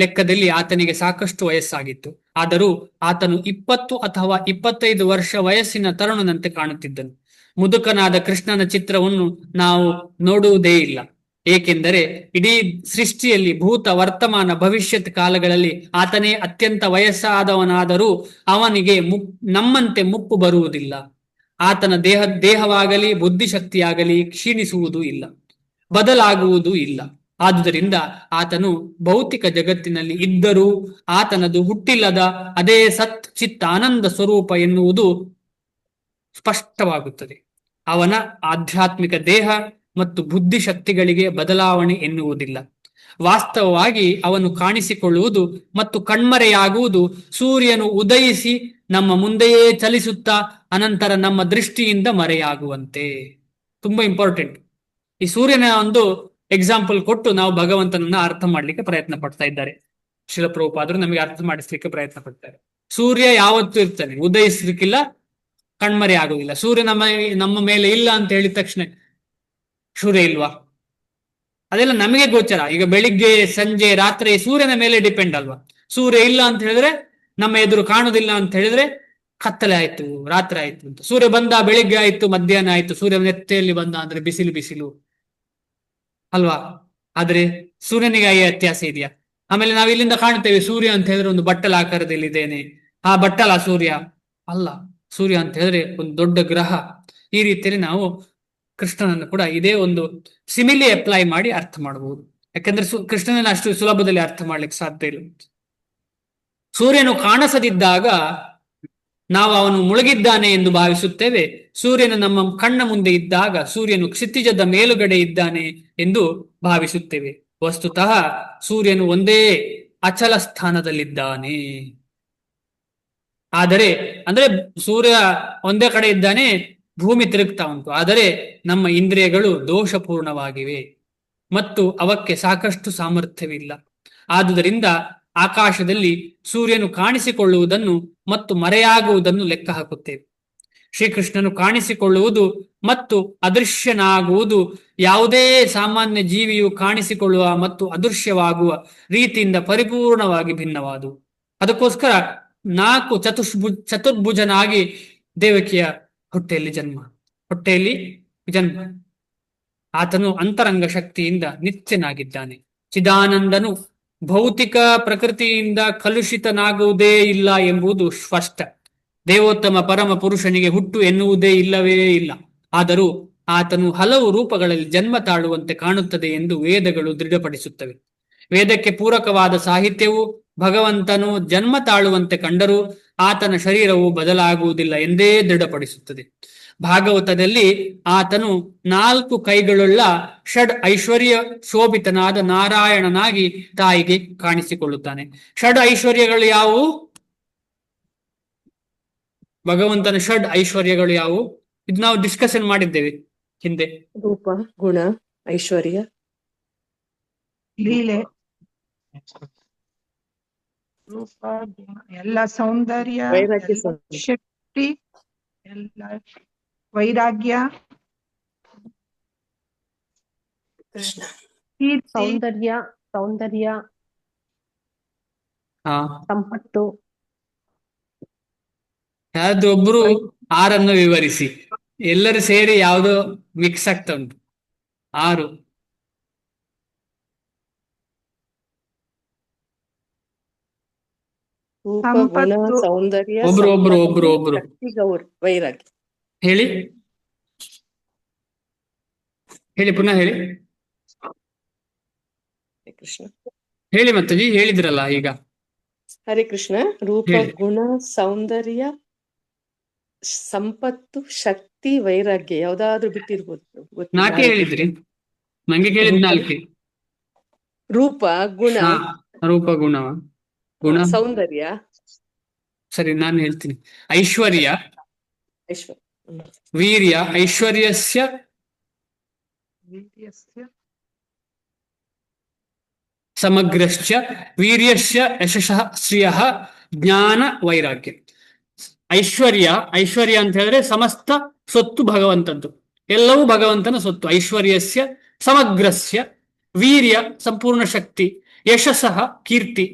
ಲೆಕ್ಕದಲ್ಲಿ ಆತನಿಗೆ ಸಾಕಷ್ಟು ವಯಸ್ಸಾಗಿತ್ತು. ಆದರೂ ಆತನು 20 ಅಥವಾ 25 ವರ್ಷ ವಯಸ್ಸಿನ ತರುಣನಂತೆ ಕಾಣುತ್ತಿದ್ದನು. ಮುದುಕನಾದ ಕೃಷ್ಣನ ಚಿತ್ರವನ್ನು ನಾವು ನೋಡುವುದೇ ಇಲ್ಲ. ಏಕೆಂದರೆ ಇಡೀ ಸೃಷ್ಟಿಯಲ್ಲಿ ಭೂತ, ವರ್ತಮಾನ, ಭವಿಷ್ಯತ್ ಕಾಲಗಳಲ್ಲಿ ಆತನೇ ಅತ್ಯಂತ ವಯಸ್ಸಾದವನಾದರೂ ಅವನಿಗೆ ನಮ್ಮಂತೆ ಮುಪ್ಪು ಬರುವುದಿಲ್ಲ. ಆತನ ದೇಹವಾಗಲಿ ಬುದ್ಧಿಶಕ್ತಿಯಾಗಲಿ ಕ್ಷೀಣಿಸುವುದೂ ಇಲ್ಲ, ಬದಲಾಗುವುದೂ ಇಲ್ಲ. ಆದುದರಿಂದ ಆತನು ಭೌತಿಕ ಜಗತ್ತಿನಲ್ಲಿ ಇದ್ದರೂ ಆತನದು ಹುಟ್ಟಿಲ್ಲದ ಅದೇ ಸತ್ ಚಿತ್ತ ಆನಂದ ಸ್ವರೂಪ ಎನ್ನುವುದು ಸ್ಪಷ್ಟವಾಗುತ್ತದೆ. ಅವನ ಆಧ್ಯಾತ್ಮಿಕ ದೇಹ ಮತ್ತು ಬುದ್ಧಿಶಕ್ತಿಗಳಿಗೆ ಬದಲಾವಣೆ ಎನ್ನುವುದಿಲ್ಲ. ವಾಸ್ತವವಾಗಿ ಅವನು ಕಾಣಿಸಿಕೊಳ್ಳುವುದು ಮತ್ತು ಕಣ್ಮರೆಯಾಗುವುದು ಸೂರ್ಯನು ಉದಯಿಸಿ ನಮ್ಮ ಮುಂದೆಯೇ ಚಲಿಸುತ್ತಾ ಅನಂತರ ನಮ್ಮ ದೃಷ್ಟಿಯಿಂದ ಮರೆಯಾಗುವಂತೆ. ತುಂಬಾ ಇಂಪಾರ್ಟೆಂಟ್. ಈ ಸೂರ್ಯನ ಒಂದು ಎಕ್ಸಾಂಪಲ್ ಕೊಟ್ಟು ನಾವು ಭಗವಂತನನ್ನ ಅರ್ಥ ಮಾಡ್ಲಿಕ್ಕೆ ಪ್ರಯತ್ನ ಪಡ್ತಾ ಇದ್ದಾರೆ ಶಿಲಪ್ರಭುಪಾದರು. ನಮಗೆ ಅರ್ಥ ಮಾಡಿಸ್ಲಿಕ್ಕೆ ಪ್ರಯತ್ನ ಪಡ್ತಾರೆ. ಸೂರ್ಯ ಯಾವತ್ತೂ ಇರ್ತಾನೆ, ಉದಯಿಸ್ಲಿಕ್ಕಿಲ್ಲ, ಕಣ್ಮರೆ ಆಗುದಿಲ್ಲ. ಸೂರ್ಯ ನಮ್ಮ ಮೇಲೆ ಇಲ್ಲ ಅಂತ ಹೇಳಿದ ತಕ್ಷಣ ಸೂರ್ಯ ಇಲ್ವಾ? ಅದೆಲ್ಲ ನಮಗೆ ಗೋಚರ. ಈಗ ಬೆಳಿಗ್ಗೆ, ಸಂಜೆ, ರಾತ್ರಿ ಸೂರ್ಯನ ಮೇಲೆ ಡಿಪೆಂಡ್ ಅಲ್ವಾ? ಸೂರ್ಯ ಇಲ್ಲ ಅಂತ ಹೇಳಿದ್ರೆ, ನಮ್ಮ ಎದುರು ಕಾಣುದಿಲ್ಲ ಅಂತ ಹೇಳಿದ್ರೆ ಕತ್ತಲೆ ಆಯ್ತು, ರಾತ್ರಿ ಆಯ್ತು ಅಂತ. ಸೂರ್ಯ ಬಂದ ಬೆಳಿಗ್ಗೆ ಆಯ್ತು, ಮಧ್ಯಾಹ್ನ ಆಯ್ತು. ಸೂರ್ಯ ನೆತ್ತೆಯಲ್ಲಿ ಬಂದ ಅಂದ್ರೆ ಬಿಸಿಲು ಅಲ್ವಾ? ಆದ್ರೆ ಸೂರ್ಯನಿಗೆ ಈ ವ್ಯತ್ಯಾಸ ಇದೆಯಾ? ಆಮೇಲೆ ನಾವು ಇಲ್ಲಿಂದ ಕಾಣ್ತೇವೆ ಸೂರ್ಯ ಅಂತ ಹೇಳಿದ್ರೆ ಒಂದು ಬಟ್ಟಲ ಆಕಾರದಲ್ಲಿ ಇದ್ದೇನೆ. ಆ ಬಟ್ಟಲ ಸೂರ್ಯ ಅಲ್ಲ. ಸೂರ್ಯ ಅಂತ ಹೇಳಿದ್ರೆ ಒಂದು ದೊಡ್ಡ ಗ್ರಹ. ಈ ರೀತಿಯಲ್ಲಿ ನಾವು ಕೃಷ್ಣನನ್ನು ಕೂಡ ಇದೇ ಒಂದು ಸಿಮಿಲಿ ಅಪ್ಲೈ ಮಾಡಿ ಅರ್ಥ ಮಾಡಬಹುದು. ಯಾಕಂದ್ರೆ ಕೃಷ್ಣನನ್ನು ಅಷ್ಟು ಸುಲಭದಲ್ಲಿ ಅರ್ಥ ಮಾಡ್ಲಿಕ್ಕೆ ಸಾಧ್ಯ ಇಲ್ಲ. ಸೂರ್ಯನು ಕಾಣಿಸದಿದ್ದಾಗ ನಾವು ಅವನು ಮುಳುಗಿದ್ದಾನೆ ಎಂದು ಭಾವಿಸುತ್ತೇವೆ. ಸೂರ್ಯನು ನಮ್ಮ ಕಣ್ಣ ಮುಂದೆ ಇದ್ದಾಗ ಸೂರ್ಯನು ಕ್ಷಿತಿಜದ ಮೇಲುಗಡೆ ಇದ್ದಾನೆ ಎಂದು ಭಾವಿಸುತ್ತೇವೆ. ವಸ್ತುತಃ ಸೂರ್ಯನು ಒಂದೇ ಅಚಲ ಸ್ಥಾನದಲ್ಲಿದ್ದಾನೆ. ಆದರೆ ಅಂದ್ರೆ ಸೂರ್ಯ ಒಂದೇ ಕಡೆ ಇದ್ದಾನೆ, ಭೂಮಿ ತಿರುಗ್ತಾ ಉಂಟು. ಆದರೆ ನಮ್ಮ ಇಂದ್ರಿಯಗಳು ದೋಷಪೂರ್ಣವಾಗಿವೆ ಮತ್ತು ಅವಕ್ಕೆ ಸಾಕಷ್ಟು ಸಾಮರ್ಥ್ಯವಿಲ್ಲ. ಆದುದರಿಂದ ಆಕಾಶದಲ್ಲಿ ಸೂರ್ಯನು ಕಾಣಿಸಿಕೊಳ್ಳುವುದನ್ನು ಮತ್ತು ಮರೆಯಾಗುವುದನ್ನು ಲೆಕ್ಕ ಹಾಕುತ್ತೇವೆ. ಶ್ರೀಕೃಷ್ಣನು ಕಾಣಿಸಿಕೊಳ್ಳುವುದು ಮತ್ತು ಅದೃಶ್ಯನಾಗುವುದು ಯಾವುದೇ ಸಾಮಾನ್ಯ ಜೀವಿಯು ಕಾಣಿಸಿಕೊಳ್ಳುವ ಮತ್ತು ಅದೃಶ್ಯವಾಗುವ ರೀತಿಯಿಂದ ಪರಿಪೂರ್ಣವಾಗಿ ಭಿನ್ನವಾದುವು. ಅದಕ್ಕೋಸ್ಕರ 4 ಚತುರ್ಭುಜನಾಗಿ ದೇವಕಿಯ ಹೊಟ್ಟೆಯಲ್ಲಿ ಜನ್ಮ. ಆತನು ಅಂತರಂಗ ಶಕ್ತಿಯಿಂದ ನಿತ್ಯನಾಗಿದ್ದಾನೆ. ಚಿದಾನಂದನು ಭೌತಿಕ ಪ್ರಕೃತಿಯಿಂದ ಕಲುಷಿತನಾಗುವುದೇ ಇಲ್ಲ ಎಂಬುದು ಸ್ಪಷ್ಟ. ದೇವೋತ್ತಮ ಪರಮ ಪುರುಷನಿಗೆ ಹುಟ್ಟು ಎನ್ನುವುದೇ ಇಲ್ಲವೇ ಇಲ್ಲ. ಆದರೂ ಆತನು ಹಲವು ರೂಪಗಳಲ್ಲಿ ಜನ್ಮ ತಾಳುವಂತೆ ಕಾಣುತ್ತದೆ ಎಂದು ವೇದಗಳು ದೃಢಪಡಿಸುತ್ತವೆ. ವೇದಕ್ಕೆ ಪೂರಕವಾದ ಸಾಹಿತ್ಯವು ಭಗವಂತನು ಜನ್ಮ ತಾಳುವಂತೆ ಕಂಡರೂ ಆತನ ಶರೀರವು ಬದಲಾಗುವುದಿಲ್ಲ ಎಂದೇ ದೃಢಪಡಿಸುತ್ತದೆ. ಭಾಗವತದಲ್ಲಿ ಆತನು 4 ಕೈಗಳುಳ್ಳ ಷಡ್ ಐಶ್ವರ್ಯ ಶೋಭಿತನಾದ ನಾರಾಯಣನಾಗಿ ತಾಯಿಗೆ ಕಾಣಿಸಿಕೊಳ್ಳುತ್ತಾನೆ. ಷಡ್ ಐಶ್ವರ್ಯಗಳು ಯಾವುವು? ಭಗವಂತನ ಷಡ್ ಐಶ್ವರ್ಯಗಳು ಯಾವುವು? ಇದು ನಾವು ಡಿಸ್ಕಷನ್ ಮಾಡಿದ್ದೇವೆ ಹಿಂದೆ. ರೂಪ, ಗುಣ, ಐಶ್ವರ್ಯ, ಲೀಲೆ, ರೂಪ, ಗುಣ, ಎಲ್ಲ ಸೌಂದರ್ಯ, ವೈರಾಗ್ಯ, ಎಲ್ಲ ಶಕ್ತಿ, ಎಲ್ಲ ವೈರಾಗ್ಯ, ಕೃಷ್ಣ, ಕೀರ್ತಿ, ಸೌಂದರ್ಯ, ಹಾ, ಸಂಪತ್ತು. ಯಾರಾದ್ರೂ ಒಬ್ರು 6 ವಿವರಿಸಿ. ಎಲ್ಲರೂ ಸೇರಿ ಯಾವ್ದೋ ಮಿಕ್ಸ್ ಆಗ್ತಾ ಉಂಟು. 6. ರೂಪ ಗುಣ ಸಂಪತ್ತು. ಸೌಂದರ್ಯ ಒಬ್ರು ಸಂಪತ್ತು ಶಕ್ತಿ ವೈರಾಗ್ಯ. ಹೇಳಿ ಪುನಃ ಹೇಳಿ. ಹರೇ ಕೃಷ್ಣ. ಹೇಳಿ ಮತ್ತಜಿ, ಹೇಳಿದ್ರಲ್ಲ ಈಗ. ಹರೇ ಕೃಷ್ಣ. ರೂಪ ಹೇಳಿ. ಗುಣ ಸೌಂದರ್ಯ ಸಂಪತ್ತು ಶಕ್ತಿ ವೈರಾಗ್ಯ ಯಾವ್ದಾದ್ರು ಬಿಟ್ಟಿರ್ಬೋದು ಪ್ರಭು, ಗೊತ್ತಿಲ್ಲ. 4 ಹೇಳಿದ್ರಿ, ನಂಗೆ ಕೇಳಿದ್ 4. ರೂಪ ಗುಣ ರೂಪ ಗುಣವ ಗುಣ ಸೌಂದರ್ಯ ಸರಿ, ನಾನು ಹೇಳ್ತೀನಿ. ಐಶ್ವರ್ಯ, ಐಶ್ವರ್ಯ. ವೀರ್ಯ, ಐಶ್ವರ್ಯಸ್ಯ ಸಮಗ್ರಶ್ಚ ವೀರ್ಯಸ್ಯ ಯಶಃ ಶ್ರಿಯಃ ಜ್ಞಾನ ವೈರಾಗ್ಯ. ಐಶ್ವರ್ಯ ಅಂತ ಹೇಳಿದ್ರೆ ಸಮಸ್ತ ಸೊತ್ತು ಭಗವಂತದ್ದು, ಎಲ್ಲವೂ ಭಗವಂತನ ಸೊತ್ತು. ಐಶ್ವರ್ಯಸ್ಯ ಸಮಗ್ರಸ್ಯ, ವೀರ್ಯ ಸಂಪೂರ್ಣ ಶಕ್ತಿ, ಯಶಸ್ಸಃ ಕೀರ್ತಿ.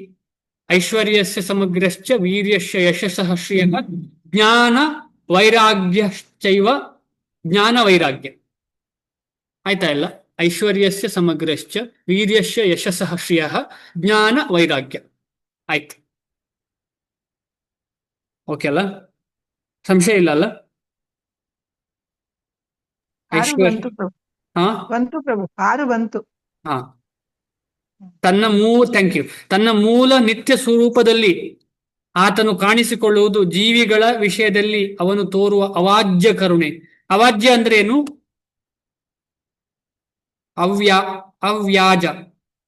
ಐಶ್ವರ್ಯಸ್ಯ ಸಮಗ್ರಶ್ಚ ವೀರ್ಯಸ್ಯ ಯಶಸ್ಸಃ ಶ್ರಿಯಃ ಜ್ಞಾನ ವೈರಾಗ್ಯಶ್ಚೈವ ಜ್ಞಾನ ವೈರಾಗ್ಯ. ಆಯ್ತಾ ಇಲ್ಲ? ಐಶ್ವರ್ಯಸ್ಯ ಸಮಗ್ರಶ್ಚ ವೀರ್ಯಸ್ಯ ಯಶಸ್ಸಃ ಶ್ರಿಯಃ ಜ್ಞಾನ ವೈರಾಗ್ಯ. ಆಯ್ತು, ಓಕೆ ಅಲ್ಲ? ಸಂಶಯ ಇಲ್ಲ ಅಲ್ಲ? 6 ಐಶ್ವರ್ಯ, ಬಂತು ಪ್ರಭು. ಹಾ ಬಂತು ಪ್ರಭು, 6 ಬಂತು. ಹಾ ಥ್ಯಾಂಕ್ ಯು. ತನ್ನ ಮೂಲ ನಿತ್ಯ ಸ್ವರೂಪದಲ್ಲಿ ಆತನು ಕಾಣಿಸಿಕೊಳ್ಳುವುದು ಜೀವಿಗಳ ವಿಷಯದಲ್ಲಿ ಅವನು ತೋರುವ ಅವಾಜ್ಯ ಕರುಣೆ. ಅವಾಜ್ಯ ಅಂದ್ರೆ ಏನು? ಅವ್ಯಾಜ,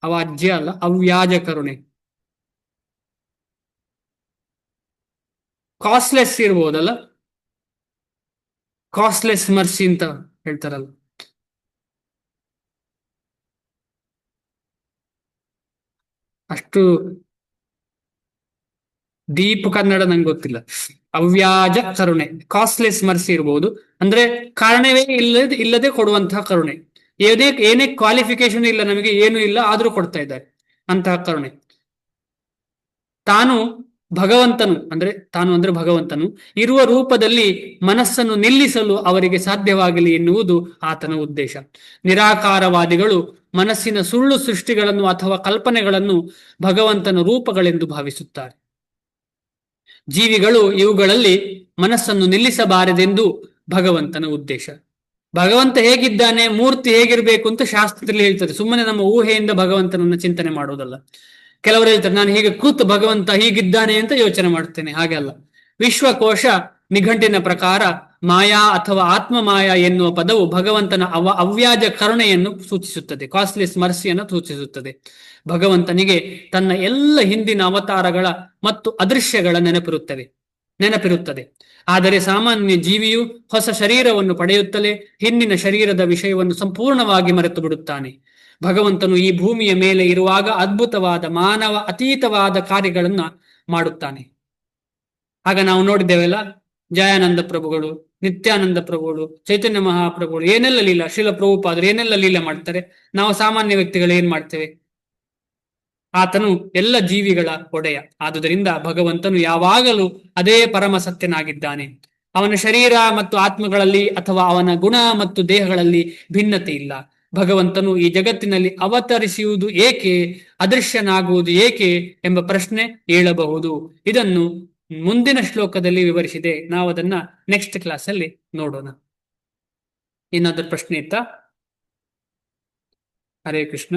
ಅವಾಜ್ಯ ಅಲ್ಲ, ಅವ್ಯಾಜ ಕರುಣೆ. ಕಾಸ್ಟ್ಲೆಸ್ ಇರ್ಬೋದಲ್ಲ, ಕಾಸ್ಟ್ಲೆಸ್ ಮರ್ಸಿ ಅಂತ ಹೇಳ್ತಾರಲ್ಲ. ಅಷ್ಟು ಡೀಪ್ ಕನ್ನಡ ನಂಗೆ ಗೊತ್ತಿಲ್ಲ. ಅವ್ಯಾಜ ಕರುಣೆ, ಕಾಸ್ಟ್ಲೆಸ್ ಮರ್ಸಿ ಇರ್ಬೋದು. ಅಂದ್ರೆ ಕಾರಣವೇ ಇಲ್ಲದೆ ಕೊಡುವಂತಹ ಕರುಣೆ. ಏನೇ ಕ್ವಾಲಿಫಿಕೇಶನ್ ಇಲ್ಲ, ನಮಗೆ ಏನು ಇಲ್ಲ, ಆದ್ರೂ ಕೊಡ್ತಾ ಇದ್ದಾರೆ ಅಂತಹ ಕರುಣೆ. ತಾನು ಭಗವಂತನು ಇರುವ ರೂಪದಲ್ಲಿ ಮನಸ್ಸನ್ನು ನಿಲ್ಲಿಸಲು ಅವರಿಗೆ ಸಾಧ್ಯವಾಗಲಿ ಎನ್ನುವುದು ಆತನ ಉದ್ದೇಶ. ನಿರಾಕಾರವಾದಿಗಳು ಮನಸ್ಸಿನ ಸುಳ್ಳು ಸೃಷ್ಟಿಗಳನ್ನು ಅಥವಾ ಕಲ್ಪನೆಗಳನ್ನು ಭಗವಂತನ ರೂಪಗಳೆಂದು ಭಾವಿಸುತ್ತಾರೆ. ಜೀವಿಗಳು ಇವುಗಳಲ್ಲಿ ಮನಸ್ಸನ್ನು ನಿಲ್ಲಿಸಬಾರದೆಂದು ಭಗವಂತನ ಉದ್ದೇಶ. ಭಗವಂತ ಹೇಗಿದ್ದಾನೆ, ಮೂರ್ತಿ ಹೇಗಿರ್ಬೇಕು ಅಂತ ಶಾಸ್ತ್ರದಲ್ಲಿ ಹೇಳ್ತಾರೆ. ಸುಮ್ಮನೆ ನಮ್ಮ ಊಹೆಯಿಂದ ಭಗವಂತನನ್ನ ಚಿಂತನೆ ಮಾಡೋದಲ್ಲ. ಕೆಲವರು ಹೇಳ್ತಾರೆ, ನಾನು ಹೀಗೆ ಕೂತು ಭಗವಂತ ಹೀಗಿದ್ದಾನೆ ಅಂತ ಯೋಚನೆ ಮಾಡ್ತೇನೆ. ಹಾಗೆ ಅಲ್ಲ. ವಿಶ್ವಕೋಶ ನಿಘಂಟಿನ ಪ್ರಕಾರ ಮಾಯಾ ಅಥವಾ ಆತ್ಮ ಮಾಯಾ ಎನ್ನುವ ಪದವು ಭಗವಂತನ ಅವ್ಯಾಜ ಕರುಣೆಯನ್ನು ಸೂಚಿಸುತ್ತದೆ, ಕಾಸ್ಟ್ಲೆಸ್ ಮರ್ಸಿಯನ್ನು ಸೂಚಿಸುತ್ತದೆ. ಭಗವಂತನಿಗೆ ತನ್ನ ಎಲ್ಲ ಹಿಂದಿನ ಅವತಾರಗಳ ಮತ್ತು ಅದೃಶ್ಯಗಳ ನೆನಪಿರುತ್ತದೆ. ಆದರೆ ಸಾಮಾನ್ಯ ಜೀವಿಯು ಹೊಸ ಶರೀರವನ್ನು ಪಡೆಯುತ್ತಲೇ ಹಿಂದಿನ ಶರೀರದ ವಿಷಯವನ್ನು ಸಂಪೂರ್ಣವಾಗಿ ಮರೆತು ಬಿಡುತ್ತಾನೆ. ಭಗವಂತನು ಈ ಭೂಮಿಯ ಮೇಲೆ ಇರುವಾಗ ಅದ್ಭುತವಾದ ಮಾನವ ಅತೀತವಾದ ಕಾರ್ಯಗಳನ್ನ ಮಾಡುತ್ತಾನೆ. ಆಗ ನಾವು ನೋಡಿದ್ದೇವೆಲ್ಲ, ಜಯಾನಂದ ಪ್ರಭುಗಳು, ನಿತ್ಯಾನಂದ ಪ್ರಭುಗಳು, ಚೈತನ್ಯ ಮಹಾಪ್ರಭುಗಳು ಏನೆಲ್ಲ ಲೀಲ, ಶ್ರೀಲ ಪ್ರಭುಪಾದರು ಏನೆಲ್ಲ ಲೀಲ ಮಾಡ್ತಾರೆ. ನಾವು ಸಾಮಾನ್ಯ ವ್ಯಕ್ತಿಗಳು ಏನ್ ಮಾಡ್ತೇವೆ? ಆತನು ಎಲ್ಲ ಜೀವಿಗಳ ಒಡೆಯ. ಆದುದರಿಂದ ಭಗವಂತನು ಯಾವಾಗಲೂ ಅದೇ ಪರಮ ಸತ್ಯನಾಗಿದ್ದಾನೆ. ಅವನ ಶರೀರ ಮತ್ತು ಆತ್ಮಗಳಲ್ಲಿ ಅಥವಾ ಅವನ ಗುಣ ಮತ್ತು ದೇಹಗಳಲ್ಲಿ ಭಿನ್ನತೆ ಇಲ್ಲ. ಭಗವಂತನು ಈ ಜಗತ್ತಿನಲ್ಲಿ ಅವತರಿಸುವುದು ಏಕೆ, ಅದೃಶ್ಯನಾಗುವುದು ಏಕೆ ಎಂಬ ಪ್ರಶ್ನೆ ಏಳಬಹುದು. ಇದನ್ನು ಮುಂದಿನ ಶ್ಲೋಕದಲ್ಲಿ ವಿವರಿಸಿದೆ. ನಾವು ಅದನ್ನ ನೆಕ್ಸ್ಟ್ ಕ್ಲಾಸ್ ಅಲ್ಲಿ ನೋಡೋಣ. ಏನಾದ್ರೂ ಪ್ರಶ್ನೆ ಇತ್ತಾ? ಹರೇ ಕೃಷ್ಣ.